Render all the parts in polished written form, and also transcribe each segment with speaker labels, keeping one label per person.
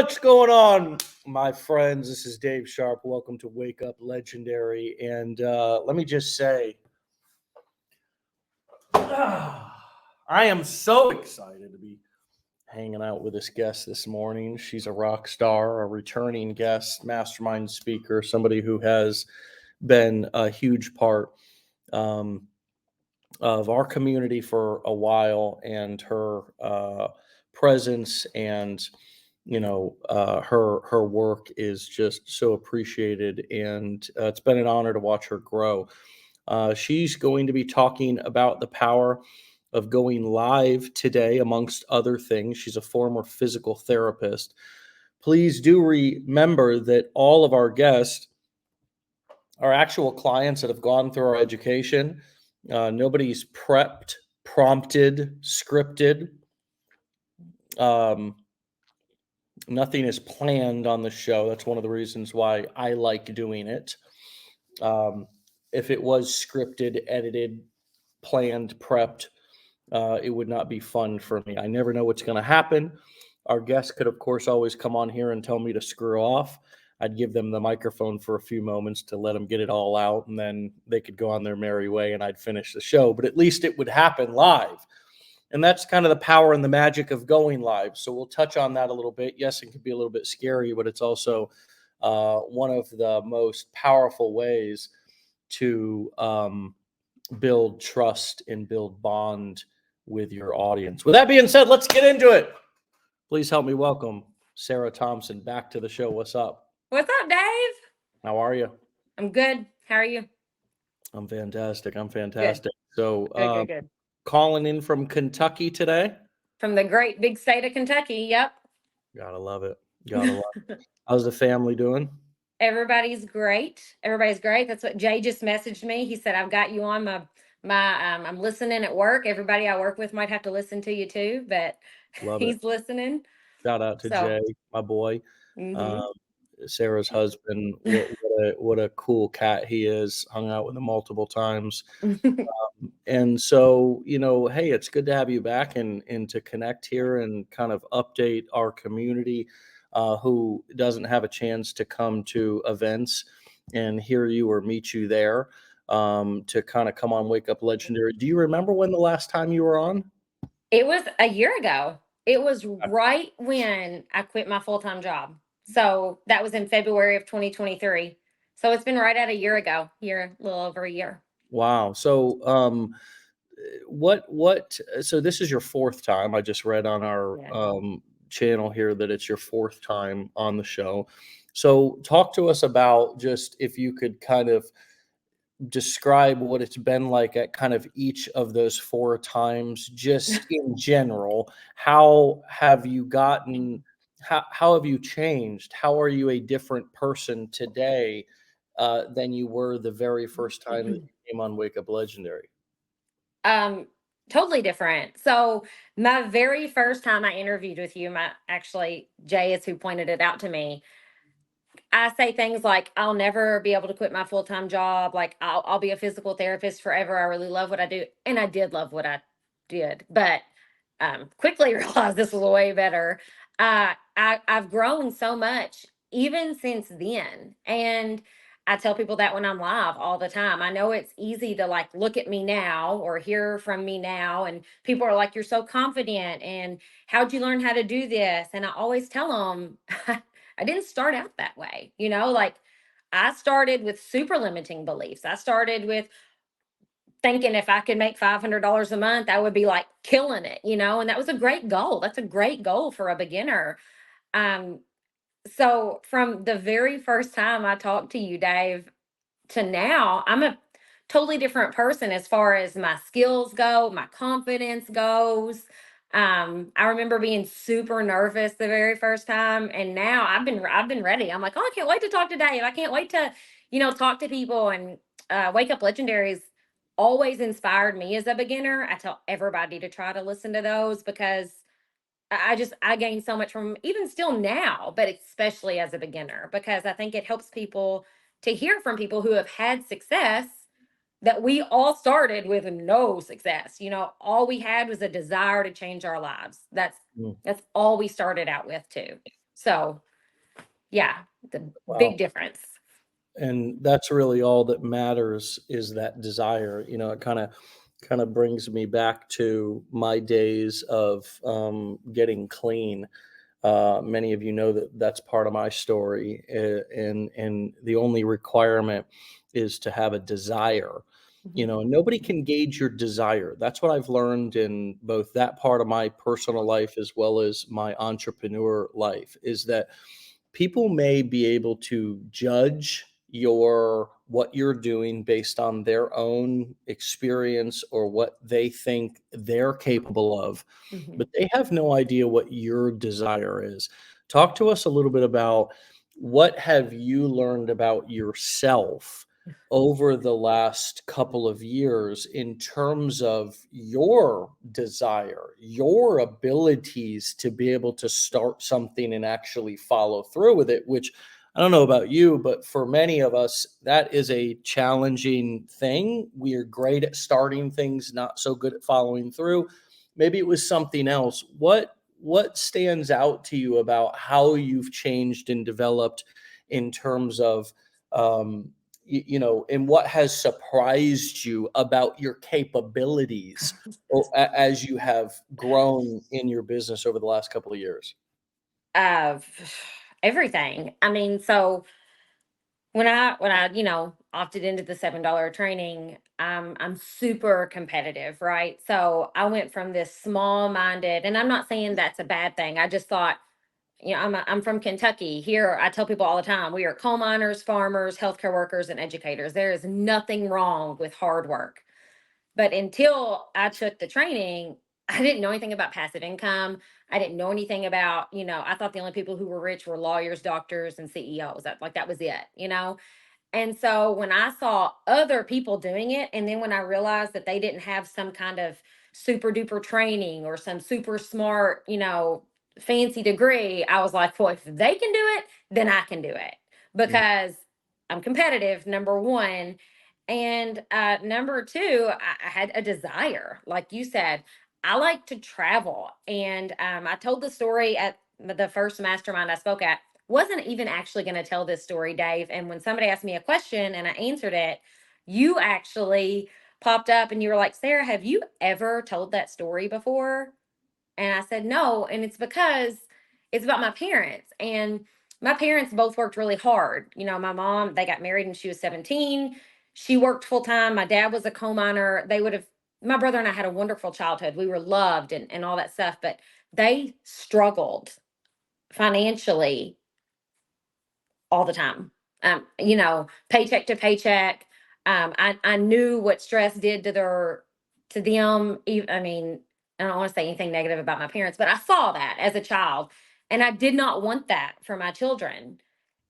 Speaker 1: What's going on, my friends? This is Dave Sharpe. Welcome to Wake Up Legendary. And let me just say, I am so excited to be hanging out with this guest this morning. She's a rock star, a returning guest, mastermind speaker, somebody who has been a huge part of our community for a while, and her presence and her work is just so appreciated, and it's been an honor to watch her grow. She's going to be talking about the power of going live today, amongst other things. She's a former physical therapist. Please do remember that all of our guests are actual clients that have gone through our education. Nobody's prepped, prompted, scripted. Nothing is planned on the show. That's one of the reasons why I like doing it. If it was scripted, edited, planned, prepped, it would not be fun for me. I never know what's going to happen. Our guests could, of course, always come on here and tell me to screw off. I'd give them the microphone for a few moments to let them get it all out, and then they could go on their merry way and I'd finish the show. But at least it would happen live. And that's kind of the power and the magic of going live. So we'll touch on that a little bit. Yes, it can be a little bit scary, but it's also one of the most powerful ways to build trust and build bond with your audience. With that being said, let's get into it. Please help me welcome Sarah Thompson back to the show. What's up?
Speaker 2: What's up, Dave?
Speaker 1: How are you?
Speaker 2: I'm good. How are you?
Speaker 1: I'm fantastic.
Speaker 2: Good.
Speaker 1: So
Speaker 2: Good.
Speaker 1: calling in from Kentucky today.
Speaker 2: From the great big state of Kentucky. Yep.
Speaker 1: Gotta love it. How's the family doing?
Speaker 2: Everybody's great. That's what Jay just messaged me. He said, I've got you on my I'm listening at work. Everybody I work with might have to listen to you too, but he's listening.
Speaker 1: Shout out to Jay, my boy.
Speaker 2: Mhm.
Speaker 1: Sarah's husband. What a cool cat he is. Hung out with him multiple times. And so, hey, it's good to have you back and to connect here and kind of update our community who doesn't have a chance to come to events and hear you or meet you there, to kind of come on Wake Up Legendary. Do you remember when the last time you were on?
Speaker 2: It was a year ago. It was right when I quit my full-time job. So that was in February of 2023. So it's been right at a year ago, a little over a year.
Speaker 1: Wow. So so this is your fourth time. I just read on our channel here that it's your fourth time on the show. So talk to us about, just if you could kind of describe what it's been like at kind of each of those four times, just in general. How have you how have you changed? How are you a different person today than you were the very first time that you came on Wake Up Legendary?
Speaker 2: Totally different. So my very first time I interviewed with you, actually Jay is who pointed it out to me. I say things like, I'll never be able to quit my full-time job. Like I'll be a physical therapist forever. I really love what I do. And I did love what I did, but quickly realized this was way better. I've grown so much even since then. And I tell people that when I'm live all the time. I know it's easy to like look at me now or hear from me now, and people are like, you're so confident, and how'd you learn how to do this? And I always tell them, I didn't start out that way. Like I started with super limiting beliefs. I started with thinking if I could make $500 a month, I would be like killing it, and that was a great goal. That's a great goal for a beginner. So from the very first time I talked to you, Dave, to now, I'm a totally different person as far as my skills go, my confidence goes. I remember being super nervous the very first time, and now I've been ready. I'm like, oh, I can't wait to talk to Dave. I can't wait to, talk to people. And Wake Up Legendaries always inspired me as a beginner. I tell everybody to try to listen to those because I gain so much from even still now, but especially as a beginner, because I think it helps people to hear from people who have had success, that we all started with no success. All we had was a desire to change our lives. That's all we started out with too. So yeah, the big
Speaker 1: Wow.
Speaker 2: difference.
Speaker 1: And that's really all that matters is that desire. It kind of brings me back to my days of getting clean. Many of you know that that's part of my story, and the only requirement is to have a desire.
Speaker 2: Mhm.
Speaker 1: Nobody can gauge your desire. That's what I've learned in both that part of my personal life as well as my entrepreneur life, is that people may be able to judge your what you're doing based on their own experience or what they think they're capable of,
Speaker 2: Mhm.
Speaker 1: but they have no idea what your desire is. Talk to us a little bit about what have you learned about yourself over the last couple of years in terms of your desire, your abilities to be able to start something and actually follow through with it, which I don't know about you, but for many of us, that is a challenging thing. We are great at starting things, not so good at following through. Maybe it was something else. What stands out to you about how you've changed and developed in terms of and what has surprised you about your capabilities as you have grown in your business over the last couple of years?
Speaker 2: Uh, everything. I mean, so when I opted into the $7 training, I'm super competitive, right? So I went from this small minded, and I'm not saying that's a bad thing. I just thought, I'm from Kentucky. Here, I tell people all the time, we are coal miners, farmers, healthcare workers, and educators. There is nothing wrong with hard work. But until I took the training, I didn't know anything about passive income. I didn't know anything about, I thought the only people who were rich were lawyers, doctors, and CEOs. That was it. And so when I saw other people doing it, and then when I realized that they didn't have some kind of super duper training or some super smart, fancy degree, I was like, well, if they can do it, then I can do it
Speaker 1: Mm.
Speaker 2: because I'm competitive, number one. And number two, I had a desire. Like you said, I like to travel. And I told the story at the first mastermind I spoke at. Wasn't even actually going to tell this story, Dave. And when somebody asked me a question and I answered it, you actually popped up and you were like, Sarah, have you ever told that story before? And I said, no. And it's because it's about my parents. And my parents both worked really hard. My mom, they got married when she was 17. She worked full time. My dad was a coal miner. My brother and I had a wonderful childhood. We were loved and all that stuff, but they struggled financially all the time. Paycheck to paycheck. I knew what stress did to them. I mean, I don't want to say anything negative about my parents, but I saw that as a child, and I did not want that for my children.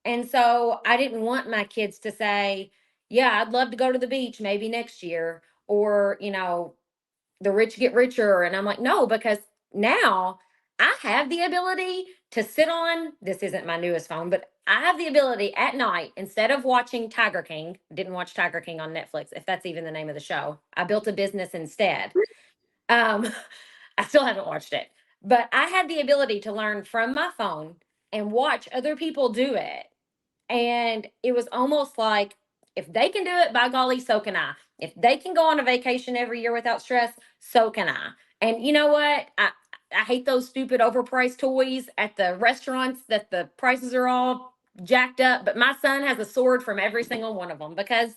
Speaker 2: And so I didn't want my kids to say, "Yeah, I'd love to go to the beach maybe next year," or the rich get richer. And I'm like, no, because now I have the ability to sit on this isn't my newest phone, but I have the ability at night, instead of watching Tiger King, didn't watch Tiger King on Netflix, if that's even the name of the show. I built a business instead. Um, I still haven't watched it, but I had the ability to learn from my phone and watch other people do it, and it was almost like, if they can do it, by golly, so can I. If they can go on a vacation every year without stress, so can I. And you know what? I hate those stupid overpriced toys at the restaurants that the prices are all jacked up. But my son has a sword from every single one of them because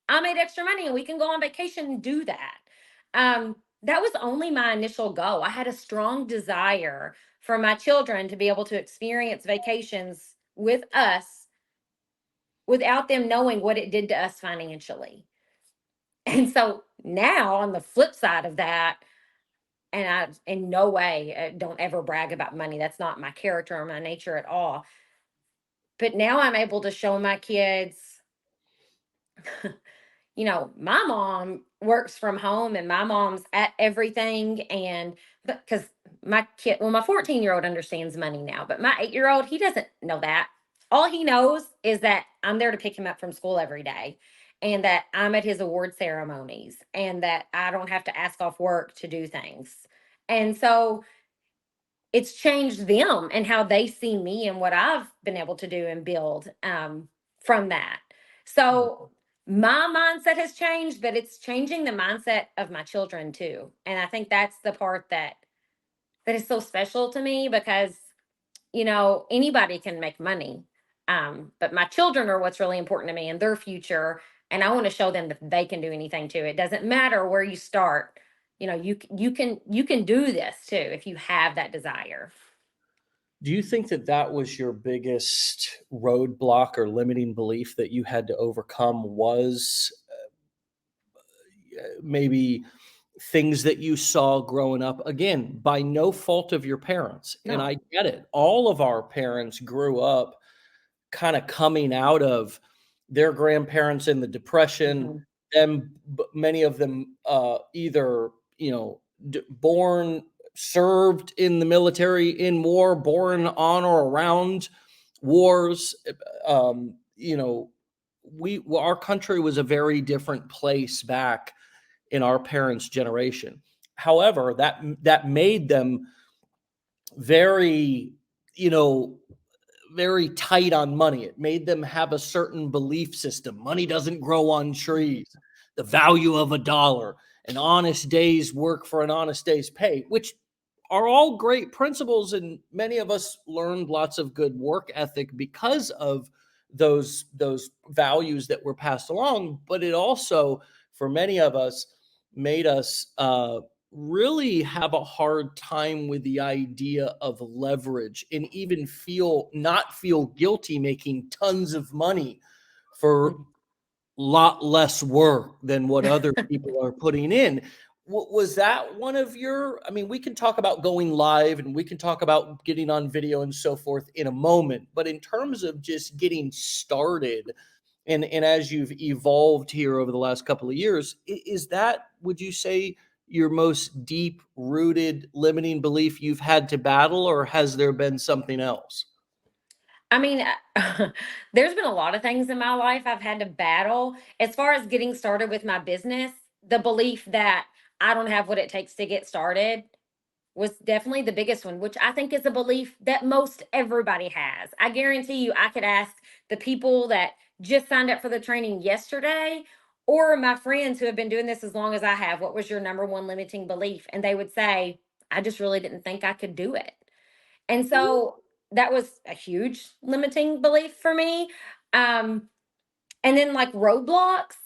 Speaker 2: I made extra money and we can go on vacation and do that. That was only my initial goal. I had a strong desire for my children to be able to experience vacations with us without them knowing what it did to us financially. And so now, on the flip side of that, and I in no way don't ever brag about money. That's not my character or my nature at all. But now I'm able to show my kids, my mom works from home and my mom's at everything. And because my 14-year-old understands money now, but my 8-year-old, he doesn't know that. All he knows is that I'm there to pick him up from school every day and that I'm at his award ceremonies and that I don't have to ask off work to do things. And so it's changed them and how they see me and what I've been able to do and build from that. So my mindset has changed, but it's changing the mindset of my children too. And I think that's the part that is so special to me, because anybody can make money. But my children are what's really important to me and their future. And I want to show them that they can do anything too. It doesn't matter where you start. You can do this too if you have that desire.
Speaker 1: Do you think that that was your biggest roadblock or limiting belief that you had to overcome, was maybe things that you saw growing up, again, by no fault of your parents? And
Speaker 2: No.
Speaker 1: I get it. All of our parents grew up kind of coming out of their grandparents in the depression,
Speaker 2: Mhm.
Speaker 1: many of them either born, served in the military, in war, born on or around wars. You know, our country was a very different place back in our parents' generation. However, that made them very, you know, very tight on money. It made them have a certain belief system. Money doesn't grow on trees. The value of a dollar, an honest day's work for an honest day's pay, which are all great principles. And many of us learned lots of good work ethic because of those values that were passed along. But it also, for many of us, made us really have a hard time with the idea of leverage, and even not feel guilty making tons of money for lot less work than what other people are putting in. Was that one of your, I mean, we can talk about going live and we can talk about getting on video and so forth in a moment, but in terms of just getting started, and as you've evolved here over the last couple of years, is that, would you say, your most deep rooted limiting belief you've had to battle, or has there been something else?
Speaker 2: I mean, there's been a lot of things in my life I've had to battle. As far as getting started with my business, the belief that I don't have what it takes to get started was definitely the biggest one, which I think is a belief that most everybody has. I guarantee you, I could ask the people that just signed up for the training yesterday, or my friends who have been doing this as long as I have, what was your number one limiting belief? And they would say, I just really didn't think I could do it. And so that was a huge limiting belief for me. Um, and then like roadblocks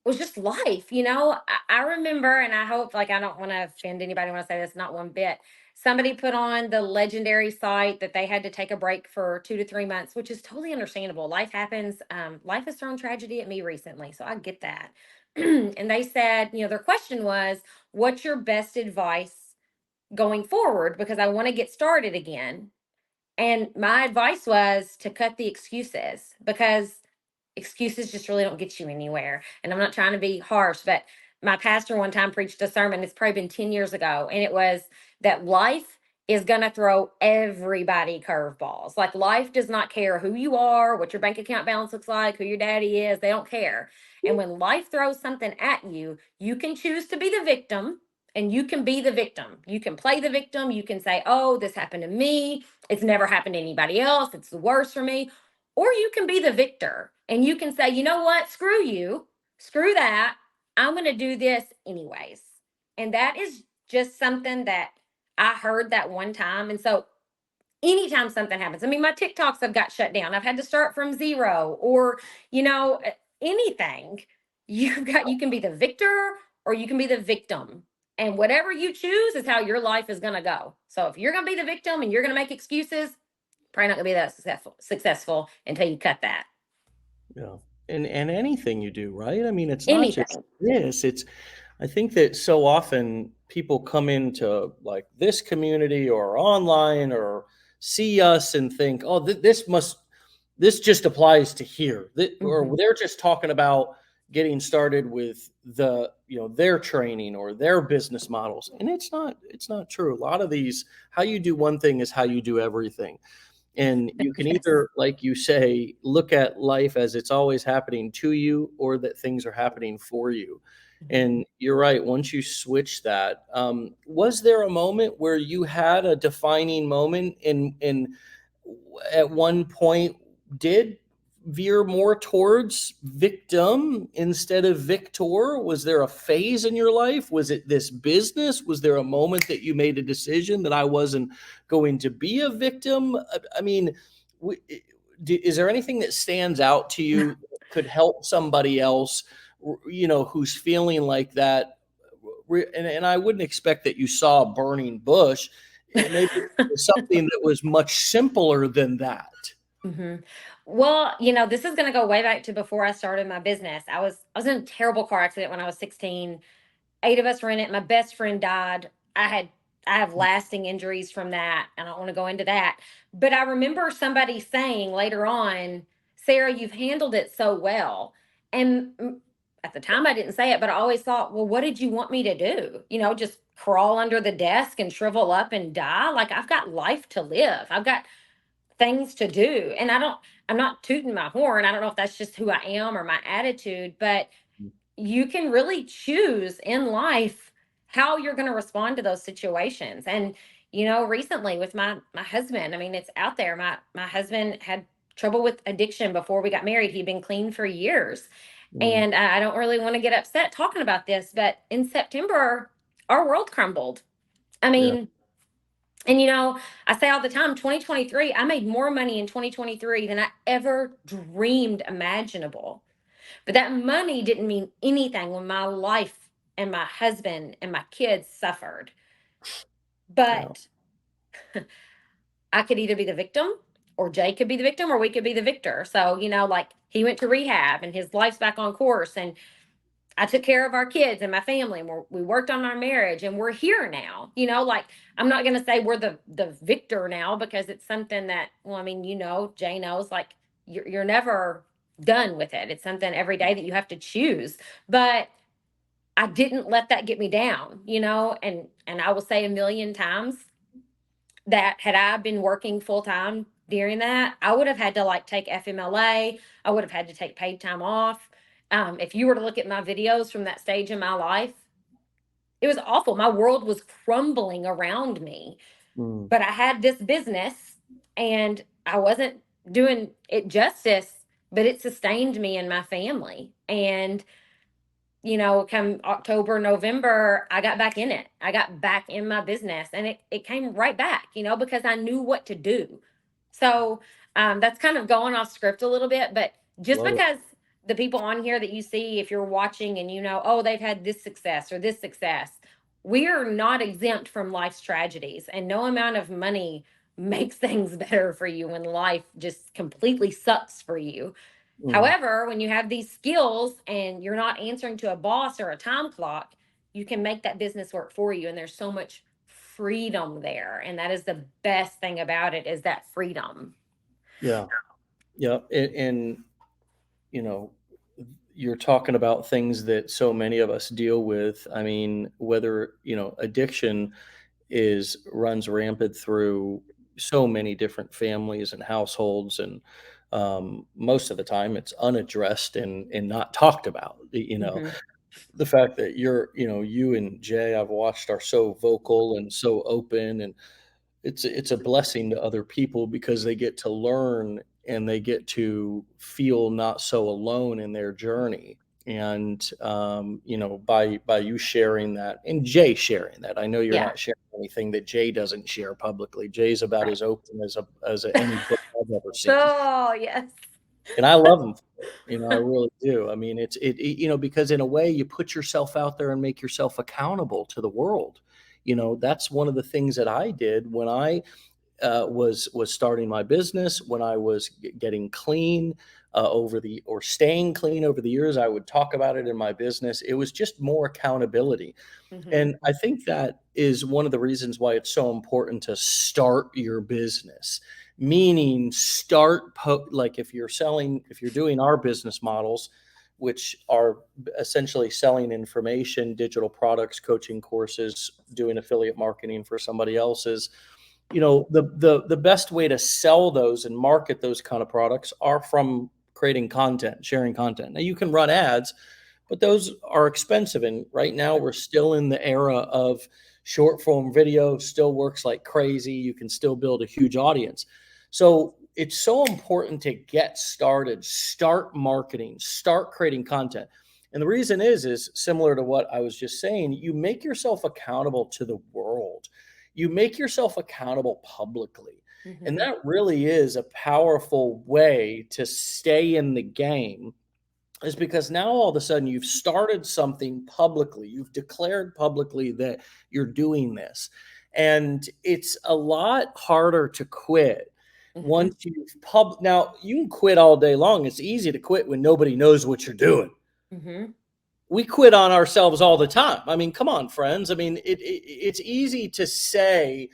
Speaker 2: was just life, I remember, and I hope, like, I don't want to offend anybody when I say this, not one bit. Somebody put on the legendary site that they had to take a break for 2 to 3 months, which is totally understandable. Life happens. Life has thrown tragedy at me recently, so I get that. And they said, their question was, what's your best advice going forward? Because I want to get started again. And my advice was to cut the excuses, because excuses just really don't get you anywhere. And I'm not trying to be harsh, but my pastor one time preached a sermon, it's probably been 10 years ago, and it was that life is going to throw everybody curveballs. Like, life does not care who you are, what your bank account balance looks like, who your daddy is, they don't care. And when life throws something at you, you can choose to be the victim. And you can be the victim. You can play the victim. You can say, oh, this happened to me. It's never happened to anybody else. It's the worst for me. Or you can be the victor and you can say, you know what? Screw you. Screw that. I'm going to do this anyways. And that is just something that I heard that one time. And so anytime something happens, I mean, my TikToks have got shut down. I've had to start from zero, or, anything. You can be the victor or you can be the victim. And whatever you choose is how your life is going to go. So if you're going to be the victim and you're going to make excuses, probably not going to be that successful until you cut that.
Speaker 1: Yeah. And anything you do, right? I mean, it's not just
Speaker 2: Anything.
Speaker 1: this. It's, I think that so often people come into like this community or online or see us and think, oh, this just applies to here. Or
Speaker 2: Mhm.
Speaker 1: they're just talking about getting started with their training or their business models. And it's not true. A lot of these, how you do one thing is how you do everything. And you can
Speaker 2: Yes.
Speaker 1: either, like you say, look at life as it's always happening to you, or that things are happening for you. And you're right. Once you switch that, was there a moment where you had a defining moment in at one point did veer more towards victim instead of victor? Was there a phase in your life? Was it this business? Was there a moment that you made a decision that I wasn't going to be a victim? I mean, is there anything that stands out to you that could help somebody else, who's feeling like that? And I wouldn't expect that you saw a burning bush. Maybe it was something that was much simpler than that.
Speaker 2: Mhm. Well, this is going to go way back to before I started my business. I was in a terrible car accident when I was 16. 8 of us were in it. My best friend died. I have lasting injuries from that. I don't want to go into that. But I remember somebody saying later on, "Sarah, you've handled it so well." And at the time I didn't say it, but I always thought, "Well, what did you want me to do? Just crawl under the desk and shrivel up and die? Like, I've got life to live. I've got things to do." And I'm not tooting my horn. I don't know if that's just who I am or my attitude, but you can really choose in life how you're going to respond to those situations. And recently with my husband, I mean, it's out there. My husband had trouble with addiction before we got married. He'd been clean for years.
Speaker 1: Mm,
Speaker 2: And I don't really want to get upset talking about this, but in September our world crumbled. I
Speaker 1: yeah.
Speaker 2: mean, and I say all the time, 2023, I made more money in 2023 than I ever dreamed imaginable. But that money didn't mean anything when my life and my husband and my kids suffered.
Speaker 1: Yeah.
Speaker 2: But I could either be the victim, or Jay could be the victim, or we could be the victor. So, like, he went to rehab and his life's back on course. And I took care of our kids and my family, and we worked on our marriage, and we're here now. Like, I'm not going to say we're the victor now, because it's something that, well, I mean, Jay knows, like, you're never done with it. It's something every day that you have to choose. But I didn't let that get me down, and I will say a million times that had I been working full time during that, I would have had to, like, take FMLA. I would have had to take paid time off. If you were to look at my videos from that stage in my life, it was awful. My world was crumbling around me,
Speaker 1: Mm,
Speaker 2: but I had this business and I wasn't doing it justice, but it sustained me and my family. And come October, November, I got back in it. I got back in my business, and it came right back, because I knew what to do. So that's kind of going off script a little bit, but just
Speaker 1: love it.
Speaker 2: because the people on here that you see, if you're watching and oh, they've had this success or this success, we are not exempt from life's tragedies, and no amount of money makes things better for you when life just completely sucks for you.
Speaker 1: Mm,
Speaker 2: However, when you have these skills and you're not answering to a boss or a time clock, you can make that business work for you. And there's so much freedom there. And that is the best thing about it, is that freedom.
Speaker 1: yeah. Yeah. And, you know, you're talking about things that so many of us deal with. I mean, whether, addiction is runs rampant through so many different families and households, and most of the time it's unaddressed and not talked about.
Speaker 2: Hmm.
Speaker 1: The fact that you and Jay, I've watched, are so vocal and so open, and it's a blessing to other people because they get to learn and they get to feel not so alone in their journey. And by you sharing that, and Jay sharing that, I know you're
Speaker 2: Yeah.
Speaker 1: not sharing anything that Jay doesn't share publicly. Jay's about
Speaker 2: Right.
Speaker 1: as open as any book I've ever seen,
Speaker 2: Oh, yes.
Speaker 1: and I love him for it. I really do. I mean, because in a way you put yourself out there and make yourself accountable to the world. That's one of the things that I did when I was starting my business, when I was getting clean or staying clean over the years. I would talk about it in my business. It was just more accountability.
Speaker 2: Hmm.
Speaker 1: And I think that is one of the reasons why it's so important to start your business. Meaning, like, if you're doing our business models, which are essentially selling information, digital products, coaching courses, doing affiliate marketing for somebody else's. The best way to sell those and market those kind of products are from creating content, sharing content. Now, you can run ads, but those are expensive. And right now we're still in the era of short form video, still works like crazy. You can still build a huge audience. So it's so important to get started, start marketing, start creating content. And the reason is similar to what I was just saying, you make yourself accountable to the world. You make yourself accountable publicly. And
Speaker 2: Mhm.
Speaker 1: that really is a powerful way to stay in the game, is because now all of a sudden you've started something publicly. You've declared publicly that you're doing this. And it's a lot harder to quit
Speaker 2: Mhm.
Speaker 1: once you've now you can quit all day long. It's easy to quit when nobody knows what you're doing.
Speaker 2: Mhm.
Speaker 1: We quit on ourselves all the time. I mean, come on, friends. I mean, it's easy to say,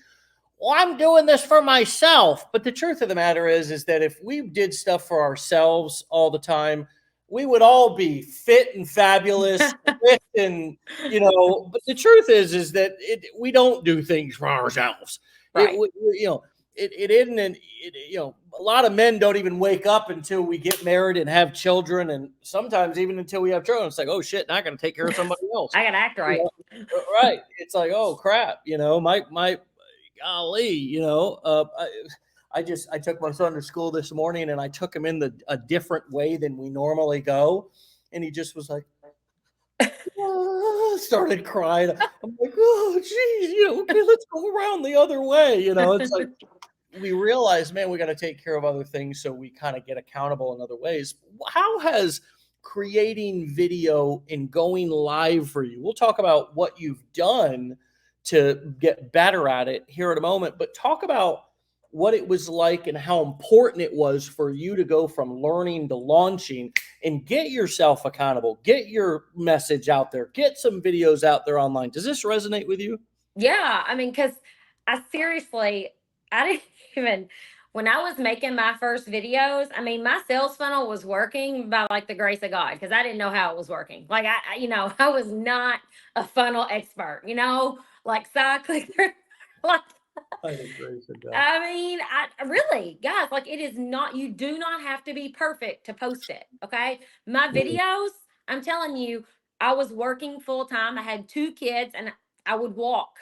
Speaker 1: well, I'm doing this for myself. But the truth of the matter is that if we did stuff for ourselves all the time, we would all be fit and fabulous, rich, and But the truth is that we don't do things for ourselves. It,
Speaker 2: Right.
Speaker 1: we- you know, it isn't an a lot of men don't even wake up until we get married and have children, and sometimes even until we have children, it's like, oh shit, now I got to take care of somebody else.
Speaker 2: I gotta act
Speaker 1: You
Speaker 2: right.
Speaker 1: know, right? It's like, oh crap, my golly, I took my son to school this morning and I took him in a different way than we normally go, and he just was like, "Ah," started crying. I'm like, oh geez, okay, let's go around the other way. It's like we realize, man, we got to take care of other things, so we kind of get accountable in other ways. How has creating video and going live for you? We'll talk about what you've done to get better at it here in a moment, but talk about what it was like and how important it was for you to go from learning to launching and get yourself accountable, get your message out there, get some videos out there online. Does this resonate with you?
Speaker 2: Yeah, I mean, because I seriously, I didn't even, when I was making my first videos, I mean, my sales funnel was working by like the grace of God because I didn't know how it was working. Like, I was not a funnel expert, like, so I clicked through, like,
Speaker 1: By the grace of God.
Speaker 2: I mean, I really, guys, like it is not, you do not have to be perfect to post it. Okay. My
Speaker 1: Mm,
Speaker 2: videos, I'm telling you, I was working full time. I had 2 kids and I would walk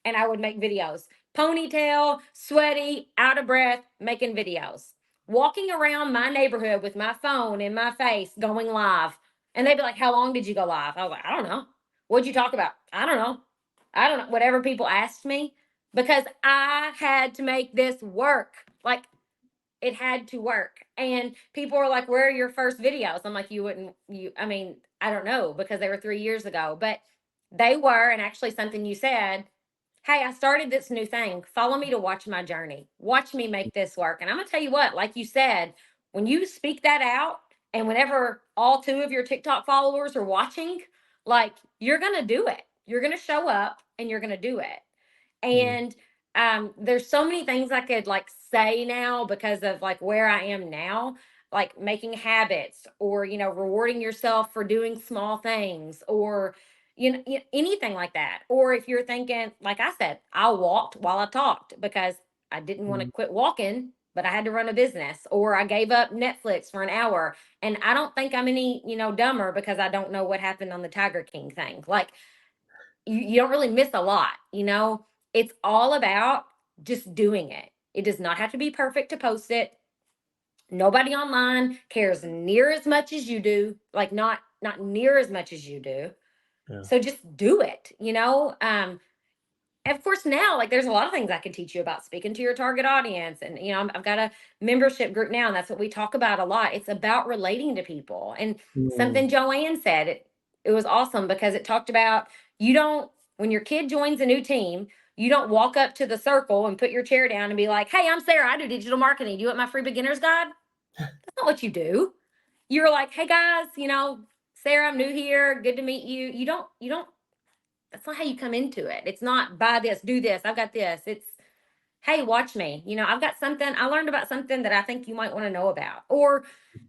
Speaker 2: and I would make videos. Ponytail, sweaty, out of breath, making videos. Walking around my neighborhood with my phone in my face, going live. And they'd be like, how long did you go live? I was like, I don't know. What'd you talk about? I don't know. I don't know. Whatever people asked me, because I had to make this work. Like it had to work. And people were like, where are your first videos? I'm like, I mean, I don't know because they were 3 years ago, but they were. And actually, something you said, hey, I started this new thing. Follow me to watch my journey. Watch me make this work. And I'm going to tell you what, like you said, when you speak that out, and whenever all 2 of your TikTok followers are watching, like you're going to do it. You're going to show up and you're going to do it.
Speaker 1: mm,
Speaker 2: And there's so many things I could like say now because of like where I am now, like making habits or, rewarding yourself for doing small things or, anything like that. Or if you're thinking, like I said, I walked while I talked because I didn't want to
Speaker 1: mm.
Speaker 2: quit walking, but I had to run a business, or I gave up Netflix for an hour. And I don't think I'm any, dumber because I don't know what happened on the Tiger King thing. Like, you don't really miss a lot. It's all about just doing it. It does not have to be perfect to post it. Nobody online cares near as much as you do, like not near as much as you do.
Speaker 1: Yeah.
Speaker 2: So just do it. Of course, now like there's a lot of things I can teach you about speaking to your target audience, and I've got a membership group now, and that's what we talk about a lot. It's about relating to people, and
Speaker 1: Mm.
Speaker 2: something Joanne said, it was awesome because it talked about, you don't, when your kid joins a new team, you don't walk up to the circle and put your chair down and be like, hey, I'm Sarah, I do digital marketing, do you want my free beginner's guide? That's not what you do. You're like, hey guys, Sarah, I'm new here, good to meet you. You don't That's not how you come into it. It's not buy this, do this, I've got this. It's, hey, watch me. I've got something, I learned about something that I think you might want to know about. Or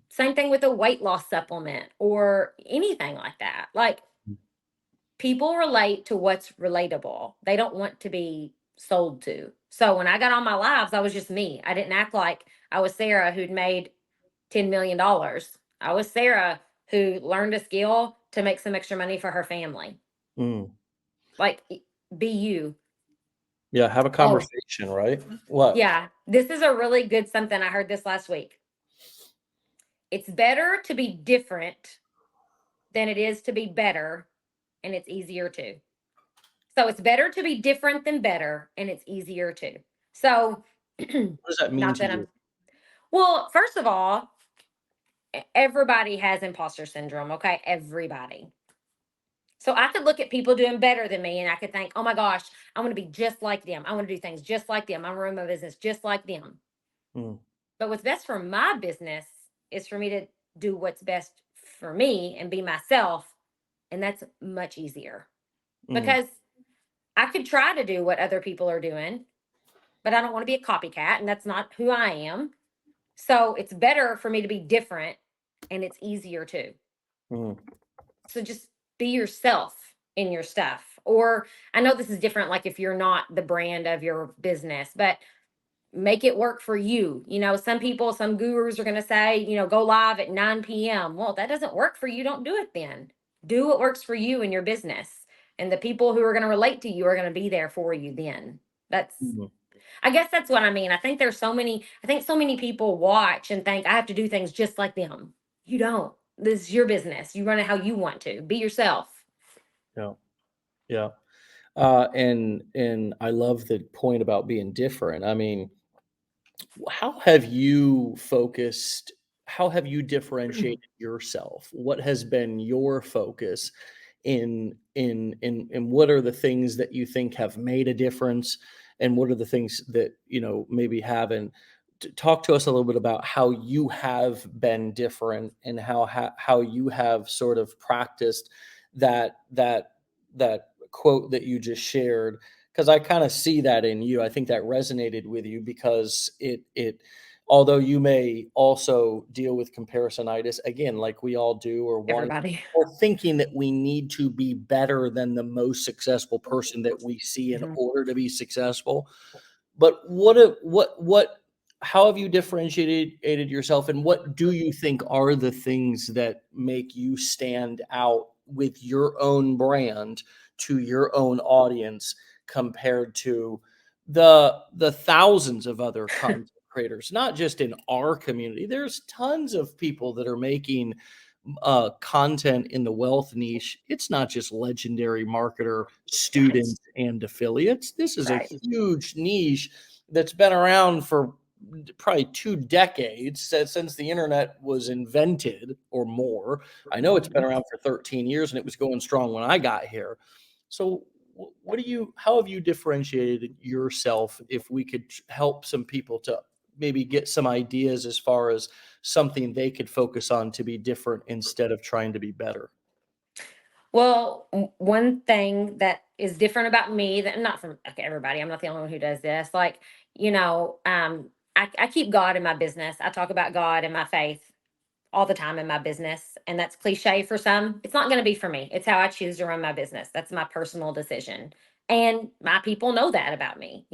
Speaker 2: same thing with a weight loss supplement or anything like that. Like people relate to what's relatable. They don't want to be sold to. So when I got on my lives, I was just me. I didn't act like I was Sarah who'd made $10 million. I was Sarah who learned a skill to make some extra money for her family.
Speaker 1: Mm.
Speaker 2: Like, be you.
Speaker 1: Yeah, have a
Speaker 2: Oh,
Speaker 1: conversation, right? What?
Speaker 2: yeah. This is a really good something. I heard this last week. It's better to be different than it is to be better, and it's easier too. So it's better to be different than better, and it's easier too. So,
Speaker 1: What does that mean
Speaker 2: not
Speaker 1: to
Speaker 2: that
Speaker 1: you?
Speaker 2: I'm, well, first of all, everybody has imposter syndrome, okay? Everybody. So I could look at people doing better than me and I could think, oh my gosh, I want to be just like them. I want to do things just like them. I want to run my business just like them.
Speaker 1: Mm.
Speaker 2: But what's best for my business is for me to do what's best for me and be myself. And that's much easier
Speaker 1: Mm.
Speaker 2: because I could try to do what other people are doing, but I don't want to be a copycat. And that's not who I am. So it's better for me to be different and it's easier too.
Speaker 1: Mm.
Speaker 2: So just be yourself in your stuff. Or I know this is different, like if you're not the brand of your business, but make it work for you. You know, some people, some gurus are going to say, go live at 9 p.m. Well, that doesn't work for you. Don't do it then. Do what works for you in your business. And the people who are going to relate to you are going to be there for you then. That's,
Speaker 1: Mm.
Speaker 2: I guess that's what I mean. I think so many people watch and think I have to do things just like them. You don't. This is your business. You run it how you want to. Be yourself.
Speaker 1: Yeah. Yeah. And I love the point about being different. I mean, how have you focused? How have you differentiated yourself? What has been your focus in what are the things that you think have made a difference, and what are the things that maybe haven't? Talk to us a little bit about how you have been different and how you have sort of practiced that quote that you just shared, because I kind of see that in you. I think that resonated with you because it although you may also deal with comparisonitis again, like we all do, or wanting
Speaker 2: Everybody.
Speaker 1: or thinking that we need to be better than the most successful person that we see in
Speaker 2: Mhm.
Speaker 1: order to be successful. But what how have you differentiated yourself, and what do you think are the things that make you stand out with your own brand to your own audience compared to the thousands of other content creators, not just in our community? There's tons of people that are making content in the wealth niche. It's not just legendary marketer students and affiliates. This is a
Speaker 2: Right.
Speaker 1: huge niche that's been around for probably 2 decades, since the internet was invented or more. I know it's been
Speaker 2: Mhm.
Speaker 1: around for 13 years and it was going strong when I got here. So how have you differentiated yourself, if we could help some people to maybe get some ideas as far as something they could focus on to be different instead of trying to be better?
Speaker 2: Well, one thing that is different about me that not from okay, everybody, I'm not the only one who does this. Like, I keep God in my business. I talk about God and my faith all the time in my business. And that's cliche for some. It's not going to be for me. It's how I choose to run my business. That's my personal decision. And my people know that about me.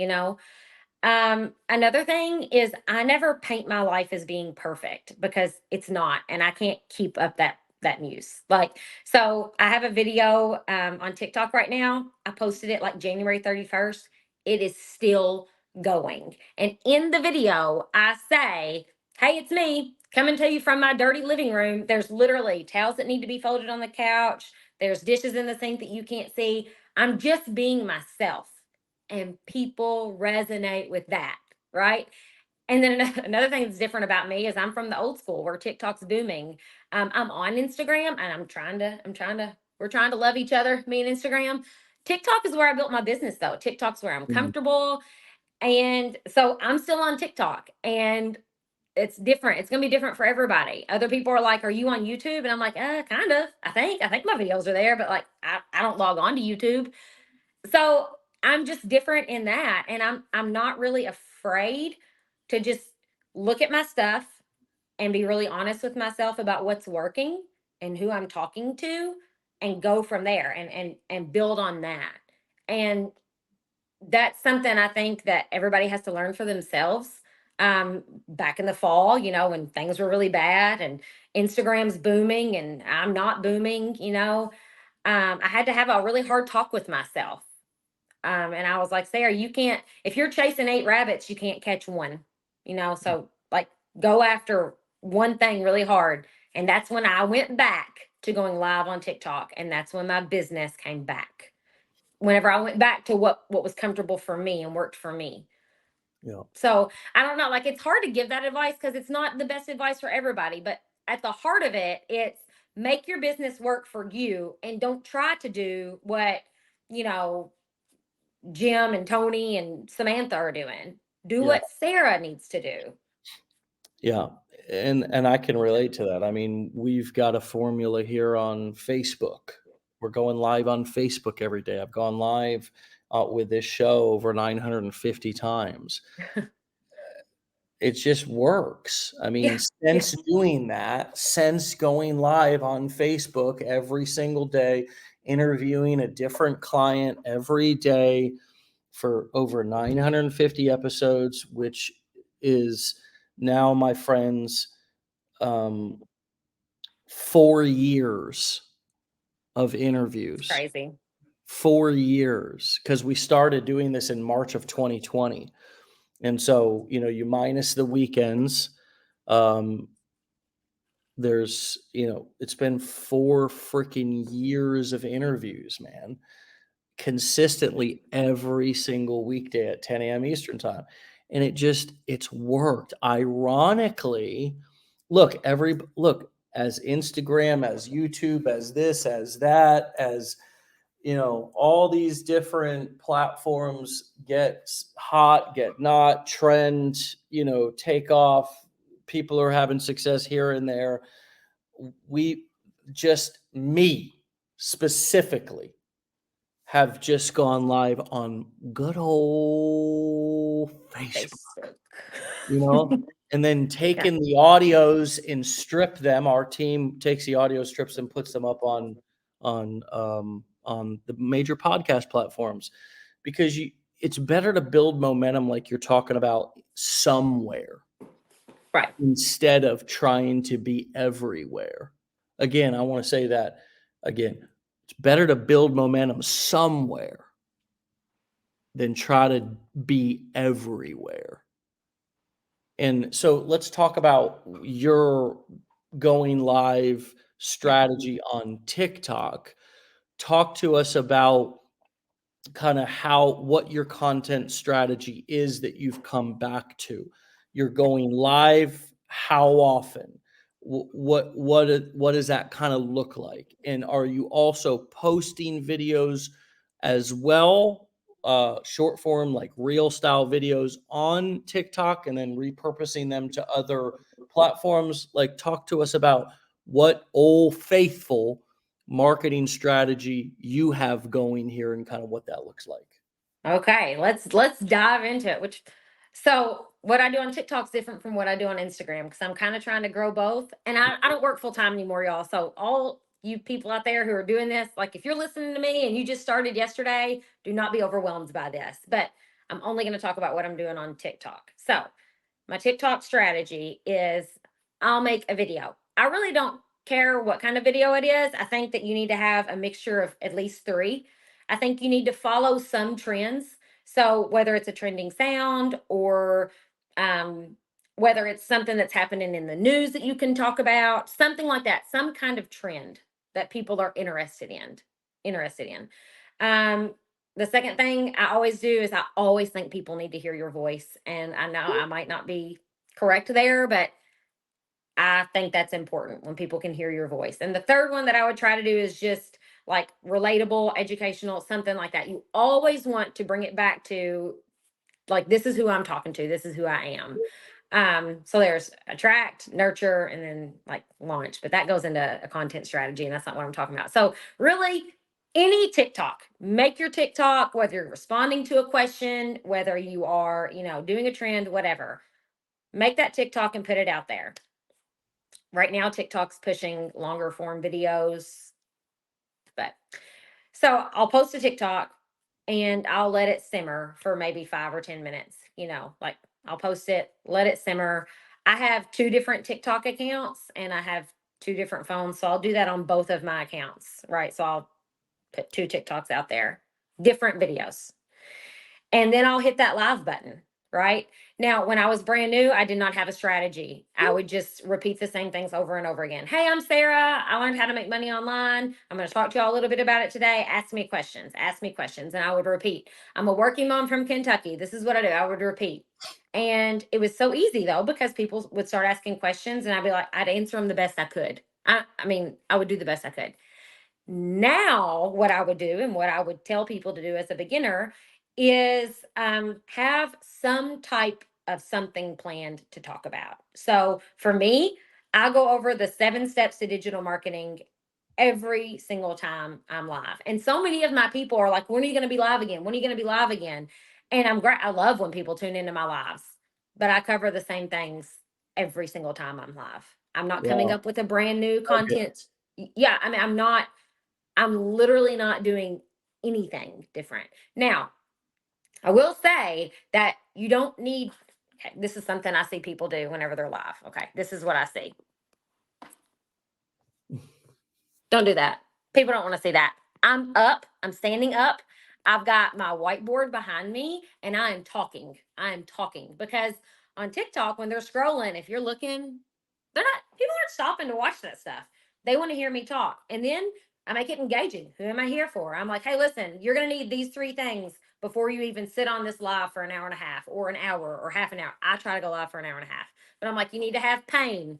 Speaker 2: Another thing is I never paint my life as being perfect because it's not, and I can't keep up that news. Like, so I have a video on TikTok right now. I posted it like January 31st. It is still going. And in the video, I say, hey, it's me coming to you from my dirty living room. There's literally towels that need to be folded on the couch. There's dishes in the sink that you can't see. I'm just being myself and people resonate with that, right? And then another thing that's different about me is I'm from the old school where TikTok's booming. I'm on Instagram and we're trying to love each other, me and Instagram. TikTok is where I built my business though. TikTok's where I'm
Speaker 1: Mhm.
Speaker 2: comfortable. And so I'm still on TikTok and it's different. It's going to be different for everybody. Other people are like, are you on YouTube? And I'm like, kind of. I think my videos are there, but like, I don't log on to YouTube. So I'm just different in that. And I'm not really afraid to just look at my stuff and be really honest with myself about what's working and who I'm talking to and go from there and build on that. And that's something I think that everybody has to learn for themselves. back in the fall, when things were really bad and Instagram's booming and I'm not booming, I had to have a really hard talk with myself. And I was like, Sarah, you can't, if you're chasing 8 rabbits, you can't catch one, so like go after one thing really hard. And that's when I went back to going live on TikTok. And that's when my business came back. Whenever I went back to what was comfortable for me and worked for me.
Speaker 1: Yeah.
Speaker 2: So I don't know, like it's hard to give that advice because it's not the best advice for everybody. But at the heart of it, it's make your business work for you and don't try to do what, you know, Jim and Tony and Samantha are doing. Do
Speaker 1: Yeah.
Speaker 2: what Sarah needs to do.
Speaker 1: Yeah. And I can relate to that. I mean, we've got a formula here on Facebook. We're going live on Facebook every day. I've gone live with this show over 950 times. It just works. I mean,
Speaker 2: Yeah. Yeah.
Speaker 1: since doing that, since going live on Facebook every single day, interviewing a different client every day for over 950 episodes, which is now, my friends, 4 years of
Speaker 2: It's
Speaker 1: interviews.
Speaker 2: crazy.
Speaker 1: 4 years, because we started doing this in March of 2020. And so, you minus the weekends, um, it's been 4 freaking years of interviews, man, consistently every single weekday at 10 a.m. Eastern time. And it's worked. Ironically, look, as Instagram, as YouTube, as this, as that, as all these different platforms get hot, get not, trend, take off. People are having success here and there. Me specifically, have just gone live on good old Facebook,
Speaker 2: Facebook.
Speaker 1: you know, and then
Speaker 2: Yeah.
Speaker 1: taken the audios and stripped them. Our team takes the audio strips and puts them up on the major podcast platforms, because it's better to build momentum, like you're talking about, somewhere,
Speaker 2: Right.
Speaker 1: instead of trying to be everywhere. Again, I want to say that again. It's better to build momentum somewhere than try to be everywhere. And so let's talk about your going live strategy on TikTok. Talk to us about kind of what your content strategy is that you've come back to. You're going live how often? What does that kind of look like? And are you also posting videos as well, short form, like reel style videos on TikTok, and then repurposing them to other platforms? Like, talk to us about what old faithful marketing strategy you have going here and kind of what that looks like.
Speaker 2: Okay, let's dive into it. So what I do on TikTok is different from what I do on Instagram because I'm kind of trying to grow both. And I don't work full time anymore, y'all. So all you people out there who are doing this, like if you're listening to me and you just started yesterday, do not be overwhelmed by this. But I'm only going to talk about what I'm doing on TikTok. So my TikTok strategy is I'll make a video. I really don't care what kind of video it is. I think that you need to have a mixture of at least three. I think you need to follow some trends. So whether it's a trending sound or um, whether it's something that's happening in the news that you can talk about, something like that, some kind of trend that people are interested in. Um, the second thing I always do is I always think people need to hear your voice. And I know I might not be correct there, but I think that's important when people can hear your voice. And the third one that I would try to do is just like relatable, educational, something like that. You always want to bring it back to like, this is who I'm talking to, this is who I am. So there's attract, nurture, and then like launch, but that goes into a content strategy, and that's not what I'm talking about. So really, any TikTok, make your TikTok, whether you're responding to a question, whether you are, doing a trend, whatever, make that TikTok and put it out there. Right now, TikTok's pushing longer form videos, but so I'll post a TikTok and I'll let it simmer for maybe 5 or 10 minutes, like I'll post it, let it simmer. I have 2 different TikTok accounts and I have 2 different phones. So I'll do that on both of my accounts, right? So I'll put 2 TikToks out there, different videos. And then I'll hit that live button, right? Now, when I was brand new, I did not have a strategy. I would just repeat the same things over and over again. Hey, I'm Sarah. I learned how to make money online. I'm going to talk to y'all a little bit about it today. Ask me questions. Ask me questions. And I would repeat. I'm a working mom from Kentucky. This is what I do. I would repeat. And it was so easy though, because people would start asking questions and I'd be like, I'd answer them the best I could. I mean, I would do the best I could. Now, what I would do and what I would tell people to do as a beginner is have some type of something planned to talk about. So for me, I go over the 7 steps to digital marketing every single time I'm live. And so many of my people are like, when are you going to be live again? When are you going to be live again? And I'm great. I love when people tune into my lives, but I cover the same things every single time I'm live. I'm not coming
Speaker 1: Wow.
Speaker 2: up with a brand new
Speaker 1: Okay.
Speaker 2: content. Yeah, I mean, I'm literally not doing anything different. Now, I will say that you don't need, okay, this is something I see people do whenever they're live. Okay, this is what I see. Don't do that. People don't want to see that. I'm up, I'm standing up. I've got my whiteboard behind me and I am talking. I am talking because on TikTok, when they're scrolling, if you're looking, people aren't stopping to watch that stuff. They want to hear me talk. And then I make it engaging. Who am I here for? I'm like, hey, listen, you're going to need these 3 things before you even sit on this live for an hour and a half or an hour or half an hour. I try to go live for an hour and a half, but I'm like, you need to have pain,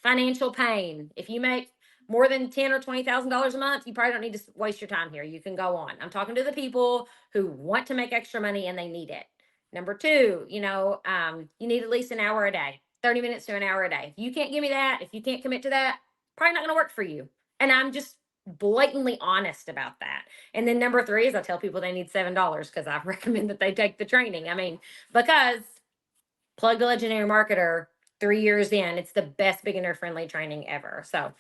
Speaker 2: financial pain. If you make more than $10,000 or $20,000 a month, you probably don't need to waste your time here. You can go on. I'm talking to the people who want to make extra money and they need it. Number 2, you need at least an hour a day, 30 minutes to an hour a day. If you can't give me that, if you can't commit to that, probably not going to work for you. And I'm just blatantly honest about that. And then number 3 is I tell people they need $7 because I recommend that they take the training. I mean, because plug the legendary marketer 3 years in, it's the best beginner friendly training ever. So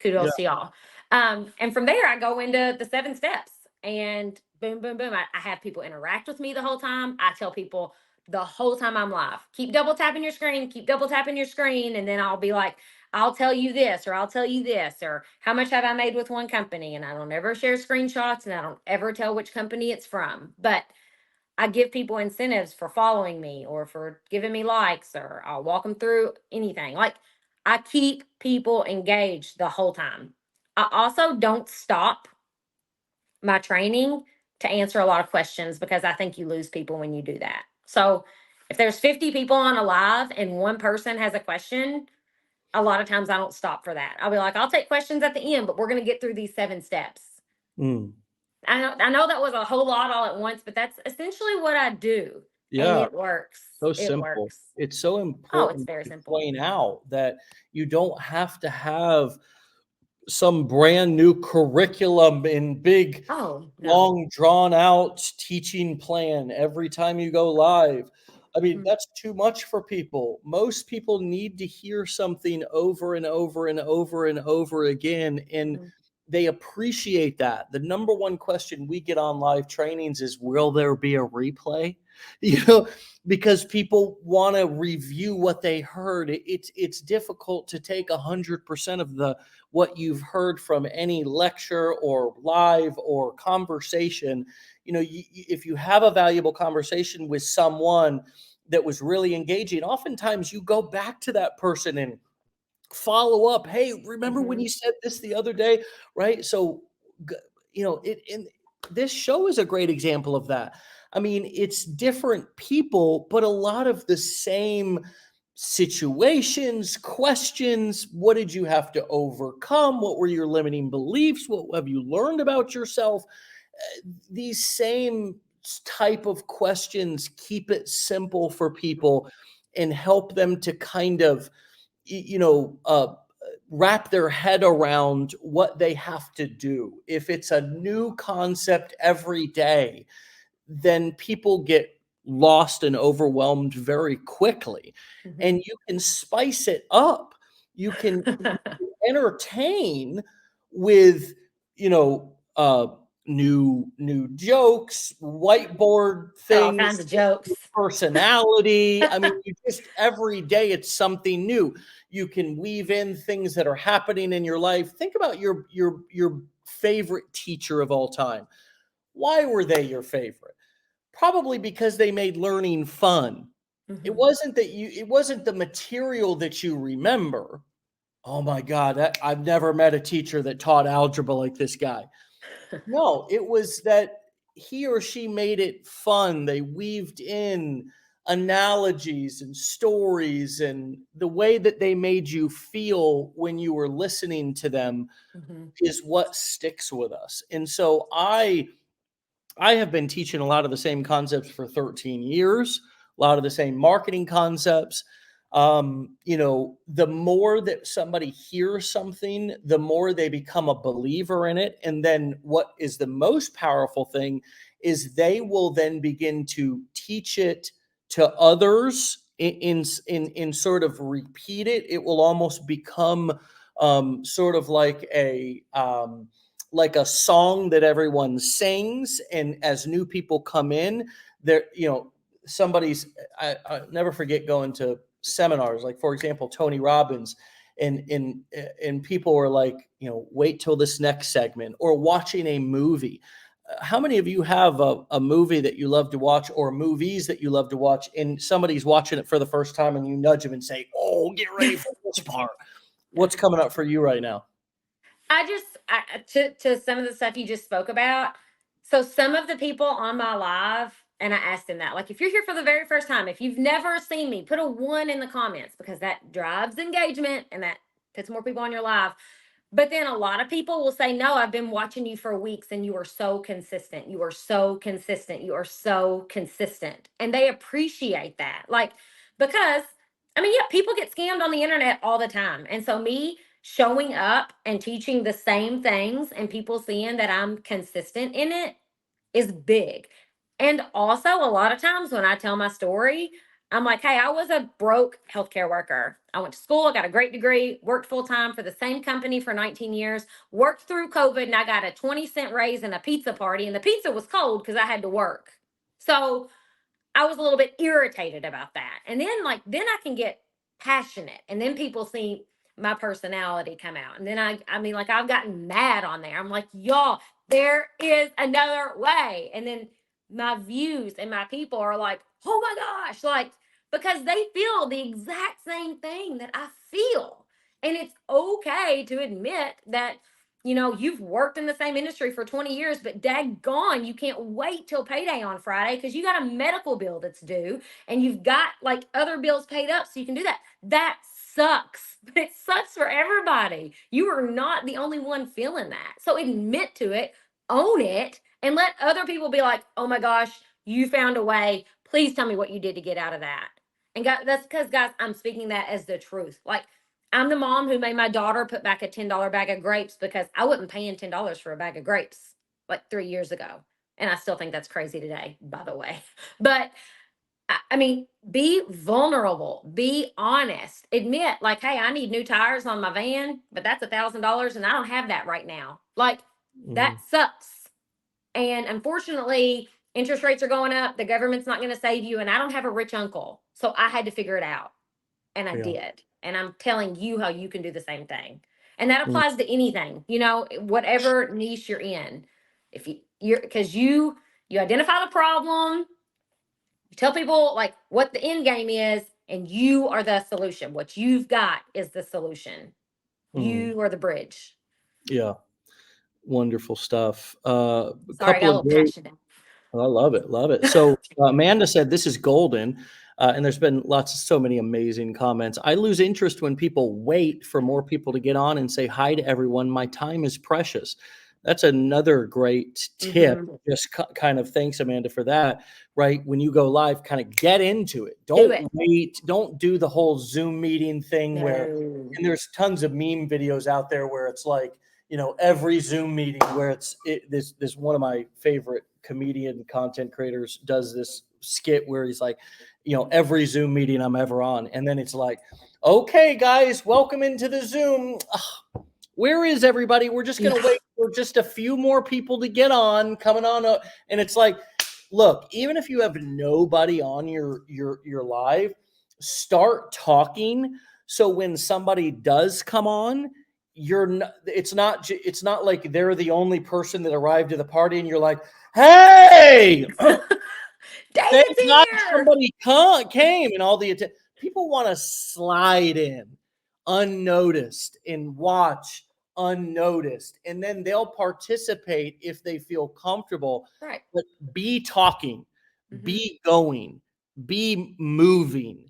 Speaker 1: Yeah.
Speaker 2: kudos to y'all. And from there, I go into the 7 steps and boom, boom, boom. I have people interact with me the whole time. I tell people the whole time I'm live, keep double tapping your screen, keep double tapping your screen. And then I'll be like, I'll tell you this, or I'll tell you this, or how much have I made with one company? And I don't ever share screenshots and I don't ever tell which company it's from. But I give people incentives for following me or for giving me likes, or I'll walk them through anything. Like I keep people engaged the whole time. I also don't stop my training to answer a lot of questions because I think you lose people when you do that. So if there's 50 people on a live and one person has a question, a lot of times I don't stop for that. I'll be like, I'll take questions at the end, but we're going to get through these 7 steps.
Speaker 1: Mm.
Speaker 2: I know that was a whole lot all at once, but that's essentially what I do. And
Speaker 1: Yeah.
Speaker 2: it works.
Speaker 1: So
Speaker 2: It
Speaker 1: simple.
Speaker 2: works.
Speaker 1: It's so
Speaker 2: Oh, it's
Speaker 1: important
Speaker 2: very
Speaker 1: to
Speaker 2: simple.
Speaker 1: point out that you don't have to have some brand new curriculum in big,
Speaker 2: Oh, no.
Speaker 1: long, drawn out teaching plan every time you go live. I mean,
Speaker 2: Mhm,
Speaker 1: that's too much for people. Most people need to hear something over and over and over and over again, and
Speaker 2: mhm,
Speaker 1: they appreciate that. The number one question we get on live trainings is, will there be a replay? You know, because people want to review what they heard. It's difficult to take 100% of the what you've heard from any lecture or live or conversation. You know, if you have a valuable conversation with someone that was really engaging, oftentimes you go back to that person and follow up. Hey, remember when
Speaker 2: mhm.
Speaker 1: you said this the other day? Right. So, you know, this show is a great example of that. I mean, it's different people, but a lot of the same situations, questions. What did you have to overcome? What were your limiting beliefs? What have you learned about yourself? These same type of questions keep it simple for people and help them to kind of, you know, wrap their head around what they have to do. If it's a new concept every day, then people get lost and overwhelmed very quickly. And
Speaker 2: Mhm.
Speaker 1: you can spice it up. You can entertain with, you know, new jokes, whiteboard
Speaker 2: Got all
Speaker 1: things,
Speaker 2: kinds of jokes.
Speaker 1: personality. I mean, you just every day it's something new. You can weave in things that are happening in your life. Think about your favorite teacher of all time. Why were they your favorite? Probably because they made learning fun. It wasn't the material that you remember. Oh my God, I've never met a teacher that taught algebra like this guy. No, it was that he or she made it fun. They weaved in analogies and stories, and the way that they made you feel when you were listening to them is what sticks with us. And so I have been teaching a lot of the same concepts for 13 years, a lot of the same marketing concepts. The more that somebody hears something, the more they become a believer in it. And then what is the most powerful thing is they will then begin to teach it to others in sort of repeat it. It will almost become sort of like a song that everyone sings. And as new people come in, there, I never forget going to seminars, like for example, Tony Robbins, and people were like, wait till this next segment, or watching a movie. How many of you have a movie that you love to watch, or movies that you love to watch, and somebody's watching it for the first time and you nudge them and say, oh, get ready for this part? What's coming up for you right now?
Speaker 2: To some of the stuff you just spoke about. So some of the people on my live, and I asked them that, like, if you're here for the very first time, if you've never seen me, put a 1 in the comments, because that drives engagement and that puts more people on your live. But then a lot of people will say, no, I've been watching you for weeks and you are so consistent. You are so consistent. You are so consistent. And they appreciate that. Like, because I mean, yeah, people get scammed on the internet all the time. And so me showing up and teaching the same things and people seeing that I'm consistent in it is big. And also, a lot of times when I tell my story, I'm like, hey, I was a broke healthcare worker. I went to school, I got a great degree, worked full time for the same company for 19 years, worked through COVID, and I got a 20-cent raise and a pizza party. And the pizza was cold because I had to work. So I was a little bit irritated about that. And then I can get passionate. And then people see my personality come out. And then I mean, like, I've gotten mad on there. I'm like, y'all, there is another way. And then my views and my people are like, oh my gosh, like, because they feel the exact same thing that I feel. And it's okay to admit that, you've worked in the same industry for 20 years, but daggone, you can't wait till payday on Friday because you got a medical bill that's due and you've got like other bills paid up so you can do that. That sucks. But it sucks for everybody. You are not the only one feeling that. So admit to it, own it, and let other people be like, oh my gosh, you found a way. Please tell me what you did to get out of that. And God, that's because, guys, I'm speaking that as the truth. Like, I'm the mom who made my daughter put back a $10 bag of grapes because I wasn't paying $10 for a bag of grapes like 3 years ago. And I still think that's crazy today, by the way. But I mean, be vulnerable, be honest, admit, like, hey, I need new tires on my van, but that's $1,000 and I don't have that right now. Like, that sucks. And unfortunately, interest rates are going up. The government's not going to save you. And I don't have a rich uncle. So I had to figure it out. And I did. And I'm telling you how you can do the same thing. And that applies to anything, whatever niche you're in. If because you identify the problem, you tell people like what the end game is, and you are the solution. What you've got is the solution. You are the bridge.
Speaker 1: Yeah. Wonderful stuff.
Speaker 2: Sorry, I got a little passionate.
Speaker 1: I love it. Love it. So Amanda said, this is golden. And there's been so many amazing comments. I lose interest when people wait for more people to get on and say hi to everyone. My time is precious. That's another great tip. Just kind of thanks, Amanda, for that. Right. When you go live, kind of get into it. Don't wait. Don't do the whole Zoom meeting thing and there's tons of meme videos out there where it's like, every Zoom meeting where this one of my favorite comedian content creators does this skit where he's like, every Zoom meeting I'm ever on. And then it's like, okay, guys, welcome into the Zoom. Where is everybody? We're just going to wait for just a few more people to get on, coming on. And it's like, look, even if you have nobody on your live, start talking. So when somebody does come on, it's not like they're the only person that arrived at the party and you're like, hey, thank
Speaker 2: David's
Speaker 1: God
Speaker 2: here.
Speaker 1: somebody came, and all the people want to slide in unnoticed and watch unnoticed, and then they'll participate if they feel comfortable.
Speaker 2: Right.
Speaker 1: But be talking,
Speaker 2: Mhm.
Speaker 1: be going, be moving.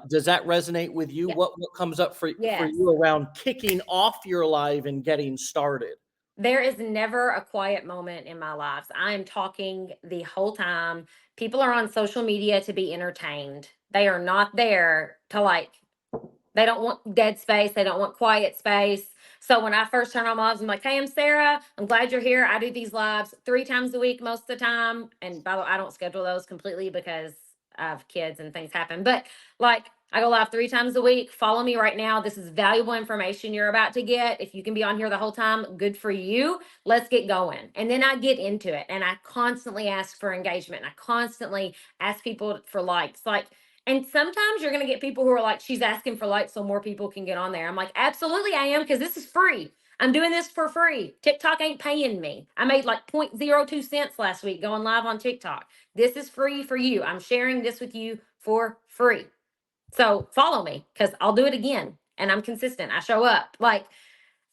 Speaker 1: Does that resonate with you?
Speaker 2: Yeah.
Speaker 1: What comes up for
Speaker 2: Yes.
Speaker 1: you around kicking off your live and getting started?
Speaker 2: There is never a quiet moment in my lives. I am talking the whole time. People are on social media to be entertained. They are not there to like, they don't want dead space. They don't want quiet space. So when I first turn on my lives, I'm like, hey, I'm Sarah. I'm glad you're here. I do these lives 3 times a week most of the time. And by the way, I don't schedule those completely because I have kids and things happen. But like, I go live 3 times a week. Follow me right now. This is valuable information you're about to get. If you can be on here the whole time, good for you. Let's get going. And then I get into it and I constantly ask for engagement. And I constantly ask people for likes. Like, and sometimes you're going to get people who are like, she's asking for likes so more people can get on there. I'm like, absolutely, I am, because this is free. I'm doing this for free. TikTok ain't paying me. I made like 0.02 cents last week going live on TikTok. This is free for you. I'm sharing this with you for free. So follow me because I'll do it again. And I'm consistent. I show up. Like,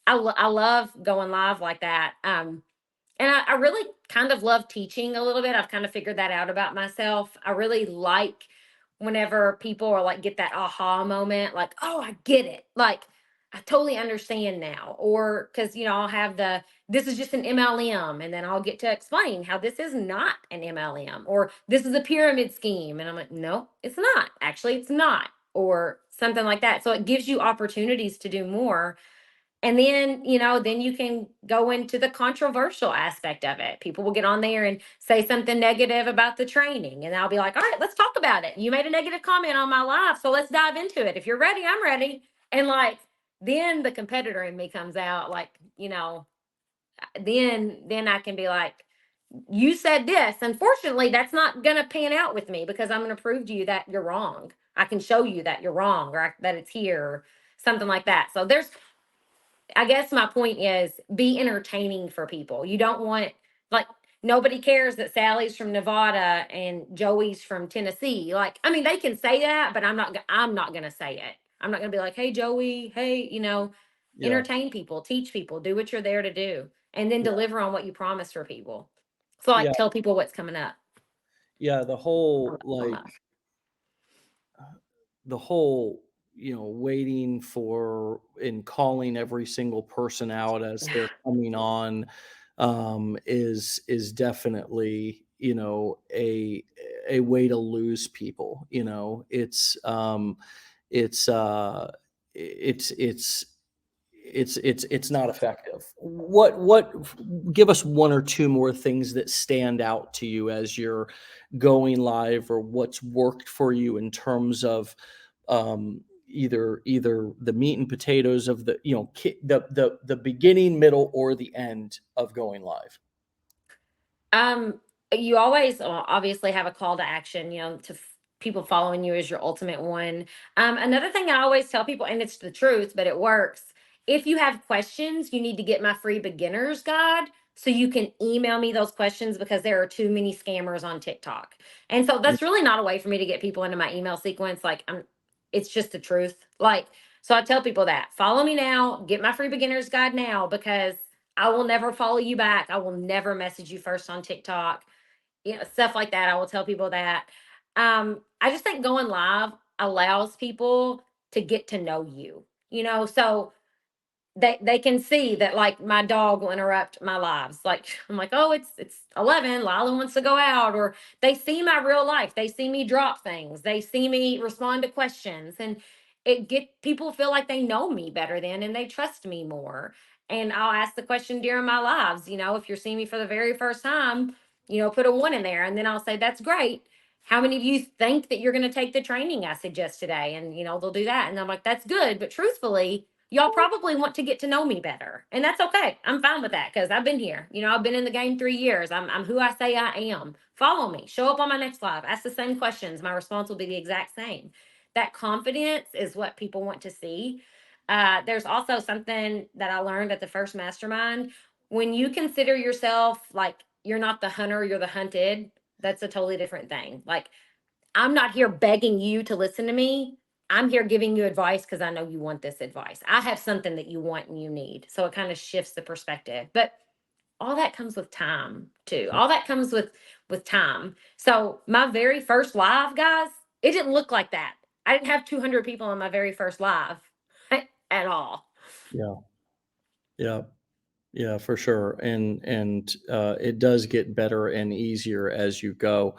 Speaker 2: I love going live like that. And I really kind of love teaching a little bit. I've kind of figured that out about myself. I really like whenever people are like, get that aha moment, like, oh, I get it. Like, I totally understand now. Or because, I'll have this is just an MLM. And then I'll get to explain how this is not an MLM or this is a pyramid scheme. And I'm like, no, it's not. Actually, it's not. Or something like that. So it gives you opportunities to do more. And then, then you can go into the controversial aspect of it. People will get on there and say something negative about the training. And I'll be like, all right, let's talk about it. You made a negative comment on my live. So let's dive into it. If you're ready, I'm ready. And like, then the competitor in me comes out, like, then I can be like, you said this. Unfortunately, that's not going to pan out with me because I'm going to prove to you that you're wrong. I can show you that you're wrong or that it's here or something like that. So I guess my point is be entertaining for people. You don't want like nobody cares that Sally's from Nevada and Joey's from Tennessee. Like, I mean, they can say that, but I'm not going to say it. I'm not going to be like, "Hey Joey, hey,
Speaker 1: Yeah,
Speaker 2: entertain people, teach people, do what you're there to do, and then deliver on what you promise for people." So
Speaker 1: yeah,
Speaker 2: like tell people what's coming up.
Speaker 1: yeah. The whole waiting for and calling every single person out as they're coming on, is definitely, a way to lose people. It's it's it's it's not effective. What give us one or two more things that stand out to you as you're going live, or what's worked for you in terms of either the meat and potatoes of the the beginning, middle, or the end of going live.
Speaker 2: Um, you always obviously have a call to action, people following you is your ultimate one. Another thing I always tell people, and it's the truth, but it works. If you have questions, you need to get my free beginner's guide so you can email me those questions because there are too many scammers on TikTok. And so that's really not a way for me to get people into my email sequence. Like it's just the truth. Like, so I tell people that follow me now, get my free beginner's guide now because I will never follow you back. I will never message you first on TikTok. Stuff like that. I will tell people that. I just think going live allows people to get to know you, so they can see that like my dog will interrupt my lives. Like I'm like, oh, it's 11. Lila wants to go out, or they see my real life. They see me drop things. They see me respond to questions, and it get people feel like they know me better then, and they trust me more. And I'll ask the question during my lives. If you're seeing me for the very first time, put a 1 in there, and then I'll say that's great. How many of you think that you're going to take the training I suggest today? And they'll do that, and I'm like, that's good, but truthfully y'all probably want to get to know me better. And that's okay. I'm fine with that because I've been here. You know, I've been in the game 3 years. I'm who I say I am. Follow me. Show up on my next live. Ask the same questions. My response will be the exact same. That confidence is what people want to see. There's also something that I learned at the first mastermind. When you consider yourself like you're not the hunter, you're the hunted, that's a totally different thing. Like, I'm not here begging you to listen to me. I'm here giving you advice because I know you want this advice. I have something that you want and you need. So it kind of shifts the perspective. But all that comes with time too. All that comes with time. So my very first live, guys, it didn't look like that. I didn't have 200 people on my very first live at all.
Speaker 1: Yeah. Yeah. Yeah, for sure. And it does get better and easier as you go.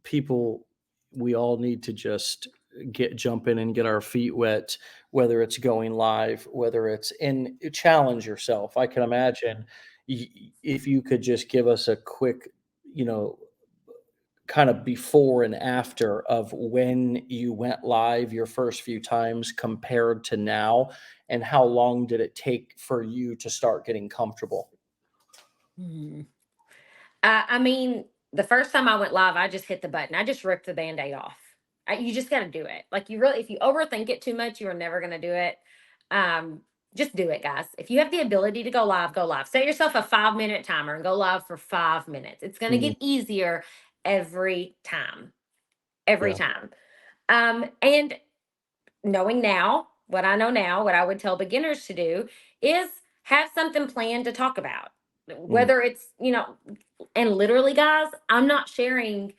Speaker 1: People, we all need to just jump in and get our feet wet, whether it's going live, whether it's in challenge yourself. I can imagine if you could just give us a quick, you know, kind of before and after of when you went live your first few times compared to now, and how long did it take for you to start getting comfortable?
Speaker 2: Hmm. I mean, the first time I went live, I just hit the button. I just ripped the band-aid off. You just got to do it. Like, you really, if you overthink it too much, you are never going to do it. Just do it, guys. If you have the ability to go live, go live. Set yourself a 5-minute timer and go live for 5 minutes. It's going to
Speaker 1: Mhm.
Speaker 2: get easier every time. Every
Speaker 1: Yeah.
Speaker 2: time. And knowing now, what I know now, what I would tell beginners to do is have something planned to talk about.
Speaker 1: Mm.
Speaker 2: Whether it's, you know, and literally, guys, I'm not sharing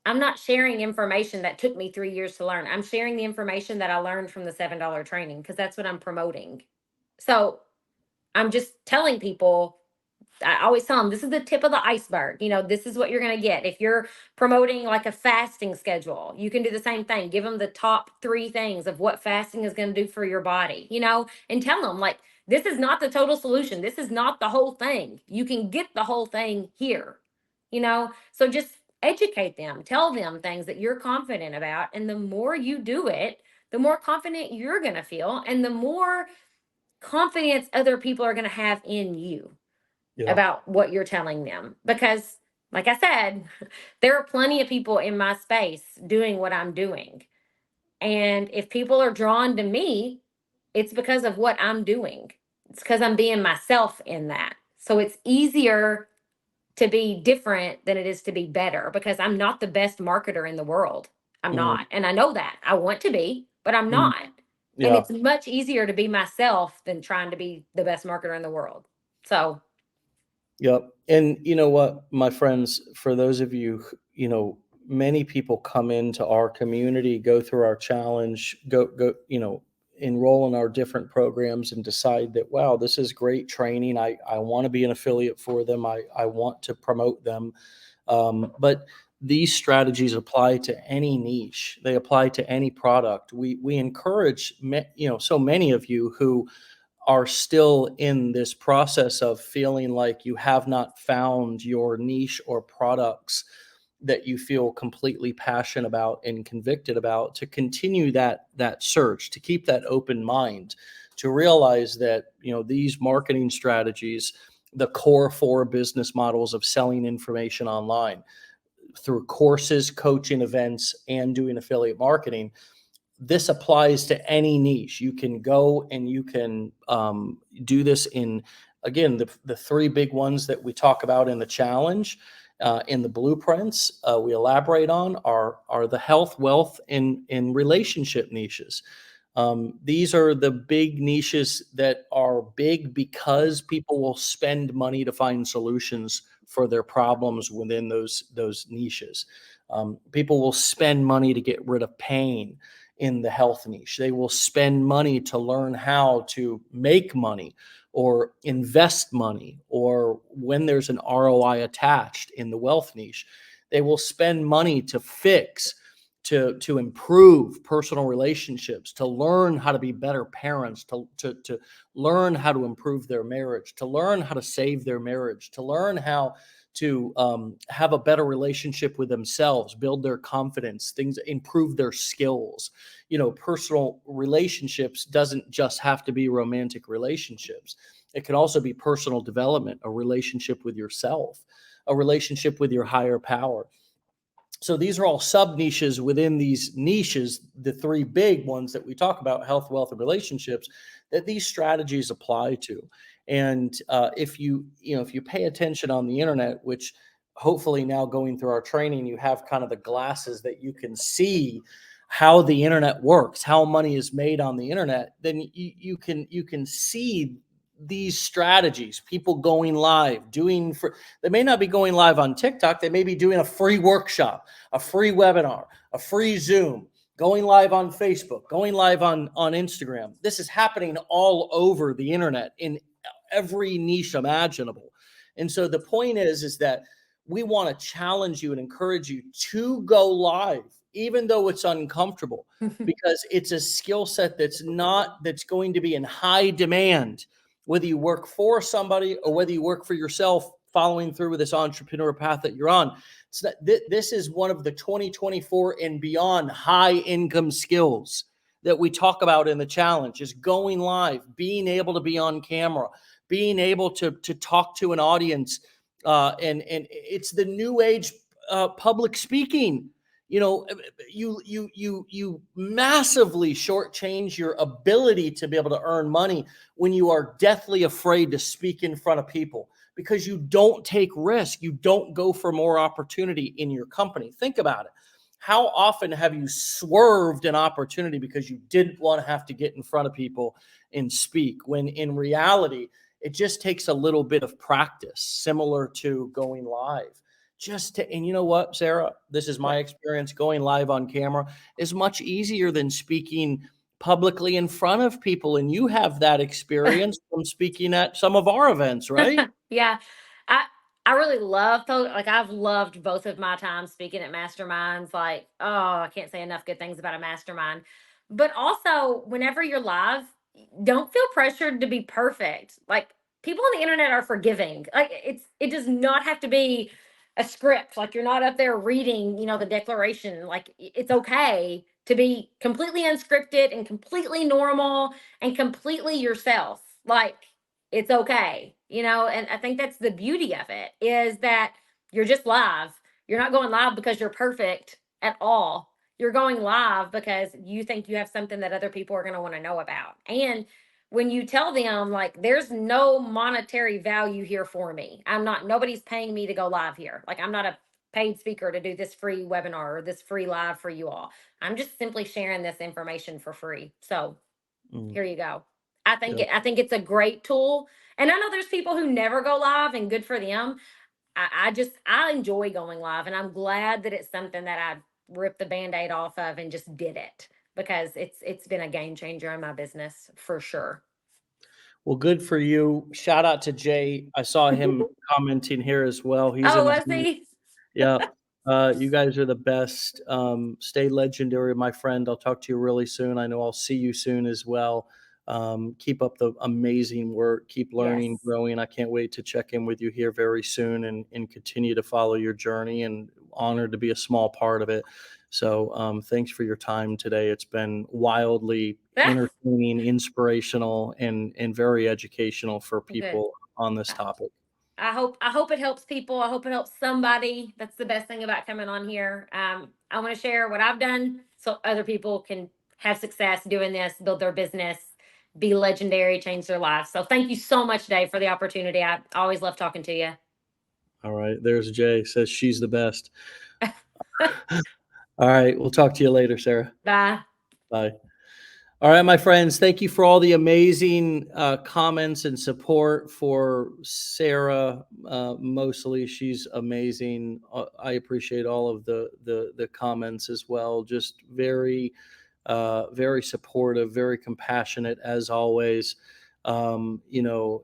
Speaker 2: information that took me 3 years to learn. I'm sharing the information that I learned from the $7 training because that's what I'm promoting. So I'm just telling people, I always tell them this is the tip of the iceberg. You know, this is what you're going to get. If you're promoting like a fasting schedule, you can do the same thing. Give them the top 3 things of what fasting is going to do for your body, you know, and tell them, like, this is not the total solution. This is not the whole thing. You can get the whole thing here, you know, so just educate them, tell them things that you're confident about. And the more you do it, the more confident you're going to feel, and the more confidence other people are going to have in you
Speaker 1: Yeah.
Speaker 2: about what you're telling them. Because, like I said, there are plenty of people in my space doing what I'm doing. And if people are drawn to me, it's because of what I'm doing. It's because I'm being myself in that. So it's easier to be different than it is to be better because I'm not the best marketer in the world. I'm
Speaker 1: Mhm.
Speaker 2: not. And I know that. I want to be, but I'm
Speaker 1: Mhm.
Speaker 2: not. And
Speaker 1: Yeah.
Speaker 2: it's much easier to be myself than trying to be the best marketer in the world. So,
Speaker 1: Yep. And you know what, my friends, for those of you, many people come into our community, go through our challenge, enroll in our different programs and decide that, wow, this is great training. I want to be an affiliate for them. I want to promote them. But these strategies apply to any niche. They apply to any product. We encourage, so many of you who are still in this process of feeling like you have not found your niche or products that you feel completely passionate about and convicted about, to continue that search, to keep that open mind, to realize that these marketing strategies, the core 4 business models of selling information online through courses, coaching, events, and doing affiliate marketing, this applies to any niche. You can go and you can do this in, again, the 3 big ones that we talk about in the challenge, in the blueprints, we elaborate on are the health, wealth, and relationship niches. These are the big niches that are big because people will spend money to find solutions for their problems within those niches. People will spend money to get rid of pain in the health niche. They will spend money to learn how to make money or invest money, or when there's an ROI attached in the wealth niche. They will spend money to fix, to improve personal relationships, to learn how to be better parents, to learn how to improve their marriage, to learn how to save their marriage, to learn how have a better relationship with themselves, build their confidence, things, improve their skills. Personal relationships doesn't just have to be romantic relationships. It can also be personal development, a relationship with yourself, a relationship with your higher power. So these are all sub niches within these niches, the three big ones that we talk about: health, wealth, and relationships, that these strategies apply to. And if you pay attention on the internet, which hopefully now going through our training, you have kind of the glasses that you can see how the internet works, how money is made on the internet, then you can see these strategies, people going live, they may not be going live on TikTok. They may be doing a free workshop, a free webinar, a free Zoom, going live on Facebook, going live on Instagram. This is happening all over the internet in every niche imaginable. And so the point is that we want to challenge you and encourage you to go live, even though it's uncomfortable, because it's a skill set that's going to be in high demand, whether you work for somebody or whether you work for yourself, following through with this entrepreneur path that you're on. So this is one of the 2024 and beyond high income skills that we talk about in the challenge, is going live, being able to be on camera, being able to talk to an audience. And it's the new age public speaking. You massively shortchange your ability to be able to earn money when you are deathly afraid to speak in front of people, because you don't take risk. You don't go for more opportunity in your company. Think about it. How often have you swerved an opportunity because you didn't want to have to get in front of people and speak, when in reality, it just takes a little bit of practice, similar to going live. And you know what, Sarah, this is my experience. Going live on camera is much easier than speaking publicly in front of people. And you have that experience from speaking at some of our events, right?
Speaker 2: Yeah. I really love I've loved both of my times speaking at masterminds. Like, oh, I can't say enough good things about a mastermind. But also, whenever you're live, don't feel pressured to be perfect. Like, people on the internet are forgiving. Like, it does not have to be a script. Like, you're not up there reading, the declaration. Like, it's okay to be completely unscripted and completely normal and completely yourself. Like, it's okay, and I think that's the beauty of it, is that you're just live. You're not going live because you're perfect at all. You're going live because you think you have something that other people are going to want to know about. And when you tell them, like, there's no monetary value here for me, nobody's paying me to go live here. Like, I'm not a paid speaker to do this free webinar or this free live for you all. I'm just simply sharing this information for free. So here you go. I think it's a great tool. And I know there's people who never go live, and good for them. I enjoy going live, and I'm glad that it's something that I ripped the Band-Aid off of and just did it, because it's been a game changer in my business for sure.
Speaker 1: Well, good for you. Shout out to Jay. I saw him commenting here as well. He's
Speaker 2: Oh,
Speaker 1: in the
Speaker 2: was he?
Speaker 1: Yeah. You guys are the best. Stay legendary, my friend. I'll talk to you really soon. I know I'll see you soon as well. Keep up the amazing work. Keep learning,
Speaker 2: Yes.
Speaker 1: growing. I can't wait to check in with you here very soon and continue to follow your journey, and honored to be a small part of it. So thanks for your time today. It's been wildly entertaining, inspirational, and very educational for
Speaker 2: Well, good.
Speaker 1: people on this topic.
Speaker 2: I hope it helps people. I hope it helps somebody. That's the best thing about coming on here. I want to share what I've done so other people can have success doing this, build their business, be legendary, change their lives. So thank you so much, Dave, for the opportunity. I always love talking to you.
Speaker 1: All right. There's Jay, says she's the best. All right. We'll talk to you later, Sarah.
Speaker 2: Bye.
Speaker 1: Bye. All right, my friends. Thank you for all the amazing comments and support for Sarah. Mostly, she's amazing. I appreciate all of the comments as well. Just very, very supportive, very compassionate as always. You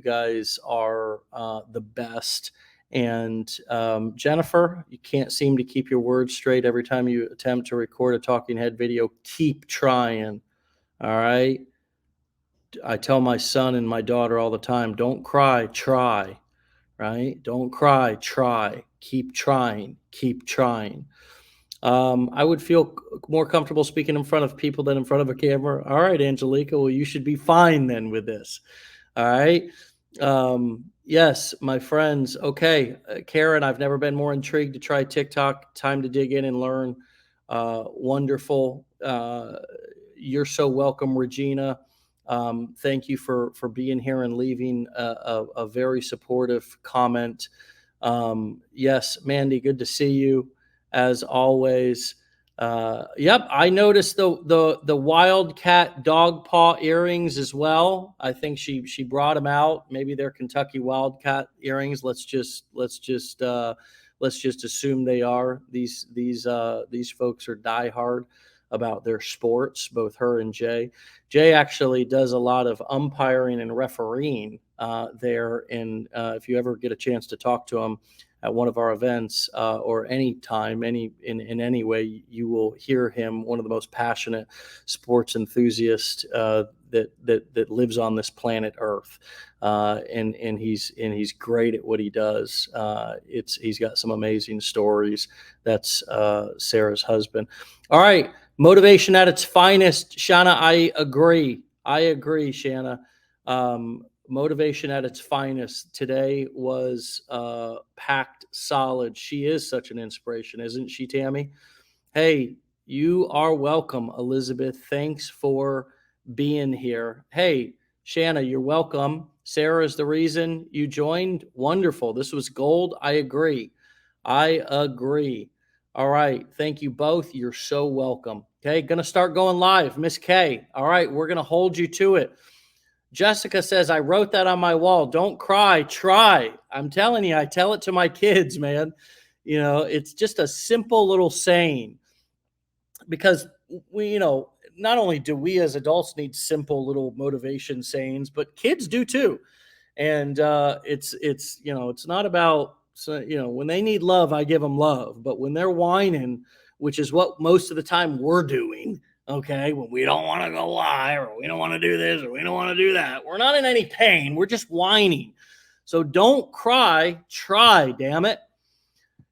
Speaker 1: guys are the best. And Jennifer, you can't seem to keep your words straight every time you attempt to record a talking head video. Keep trying. All right. I tell my son and my daughter all the time, don't cry, try. right? Don't cry, try, keep trying, keep trying. I would feel more comfortable speaking in front of people than in front of a camera. All right, Angelica. Well, you should be fine then with this. All right. Yes, my friends. Okay. Karen, I've never been more intrigued to try TikTok. Time to dig in and learn. Wonderful. You're so welcome, Regina. Thank you for being here and leaving a very supportive comment. Yes, Mandy, good to see you as always. Yep, I noticed the Wildcat dog paw earrings as well. I think she brought them out. Maybe they're Kentucky Wildcat earrings. Let's just assume they are. These folks are diehard about their sports. Both her and Jay. Jay actually does a lot of umpiring and refereeing there. And if you ever get a chance to talk to him at one of our events or any time, in any way, you will hear him, one of the most passionate sports enthusiasts that lives on this planet Earth, and he's great at what he does. He's got some amazing stories. That's Sarah's husband. All right, motivation at its finest, Shanna. I agree, Shanna. Motivation at its finest today was packed solid. She is such an inspiration, isn't she, Tammy? Hey, you are welcome, Elizabeth. Thanks for being here. Hey, Shanna, you're welcome. Sarah is the reason you joined. Wonderful. This was gold. I agree. All right. Thank you both. You're so welcome. Okay. Going to start going live. Miss K. All right. We're going to hold you to it. Jessica says, I wrote that on my wall. Don't cry, try. I'm telling you, I tell it to my kids, man. You know, it's just a simple little saying, because not only do we as adults need simple little motivation sayings, but kids do too. And it's not about, when they need love, I give them love. But when they're whining, which is what most of the time we're doing, okay, when we don't want to go lie, or we don't want to do this, or we don't want to do that, we're not in any pain. We're just whining. So don't cry, try, damn it.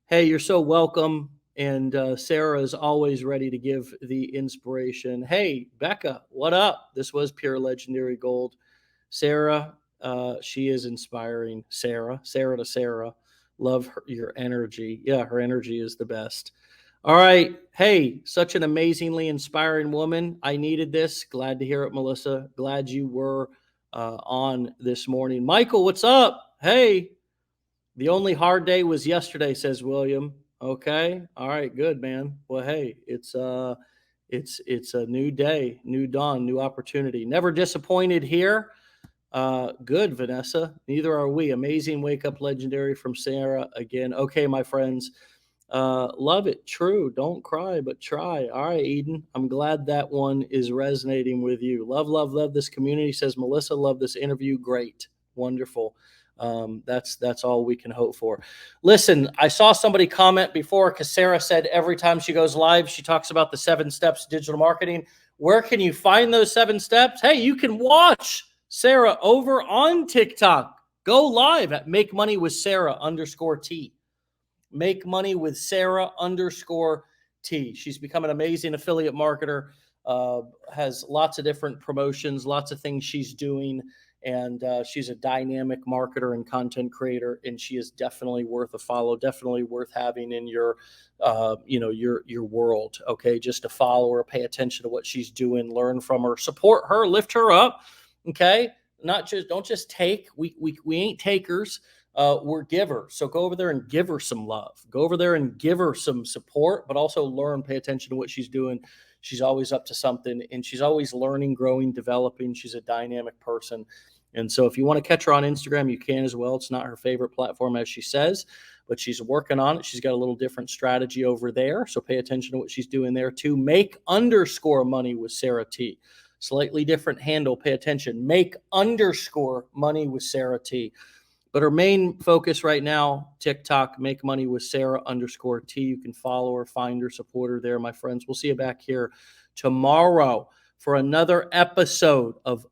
Speaker 1: Hey, you're so welcome. And Sarah is always ready to give the inspiration. Hey, Becca, what up? This was pure legendary gold. Sarah, she is inspiring. Sarah to Sarah. Love your energy. Yeah, her energy is the best. All right. Hey, such an amazingly inspiring woman. I needed this. Glad to hear it, Melissa. Glad you were on this morning. Michael, what's up? Hey, the only hard day was yesterday, says William. Okay. All right. Good, man. Well, hey, it's a new day, new dawn, new opportunity. Never disappointed here. Good, Vanessa. Neither are we. Amazing wake up legendary from Sarah again. Okay, my friends. Love it. True. Don't cry, but try. All right, Eden. I'm glad that one is resonating with you. Love this community, says Melissa. Love this interview. Great. Wonderful. That's all we can hope for. Listen, I saw somebody comment before, because Sarah said every time she goes live, she talks about the 7 steps to digital marketing. Where can you find those 7 steps? Hey, you can watch Sarah over on TikTok. Go live at Make Money with Sarah _T. Make Money with Sarah _T. She's become an amazing affiliate marketer, has lots of different promotions, lots of things she's doing, and she's a dynamic marketer and content creator, and she is definitely worth a follow, definitely worth having in your world. Okay, just to follow her, pay attention to what she's doing, learn from her, support her, lift her up. Okay, don't just take. We ain't takers. We're givers. So go over there and give her some love. Go over there and give her some support, but also learn, pay attention to what she's doing. She's always up to something, and she's always learning, growing, developing. She's a dynamic person. And so if you want to catch her on Instagram, you can as well. It's not her favorite platform, as she says, but she's working on it. She's got a little different strategy over there. So pay attention to what she's doing there too. Make _money with Sarah T. Slightly different handle. Pay attention. Make _money with Sarah T. But her main focus right now, TikTok, Make Money with Sarah _T. You can follow her, find her, support her there, my friends. We'll see you back here tomorrow for another episode of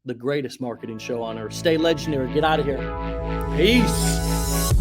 Speaker 1: the greatest marketing show on earth. Stay legendary. Get out of here. Peace.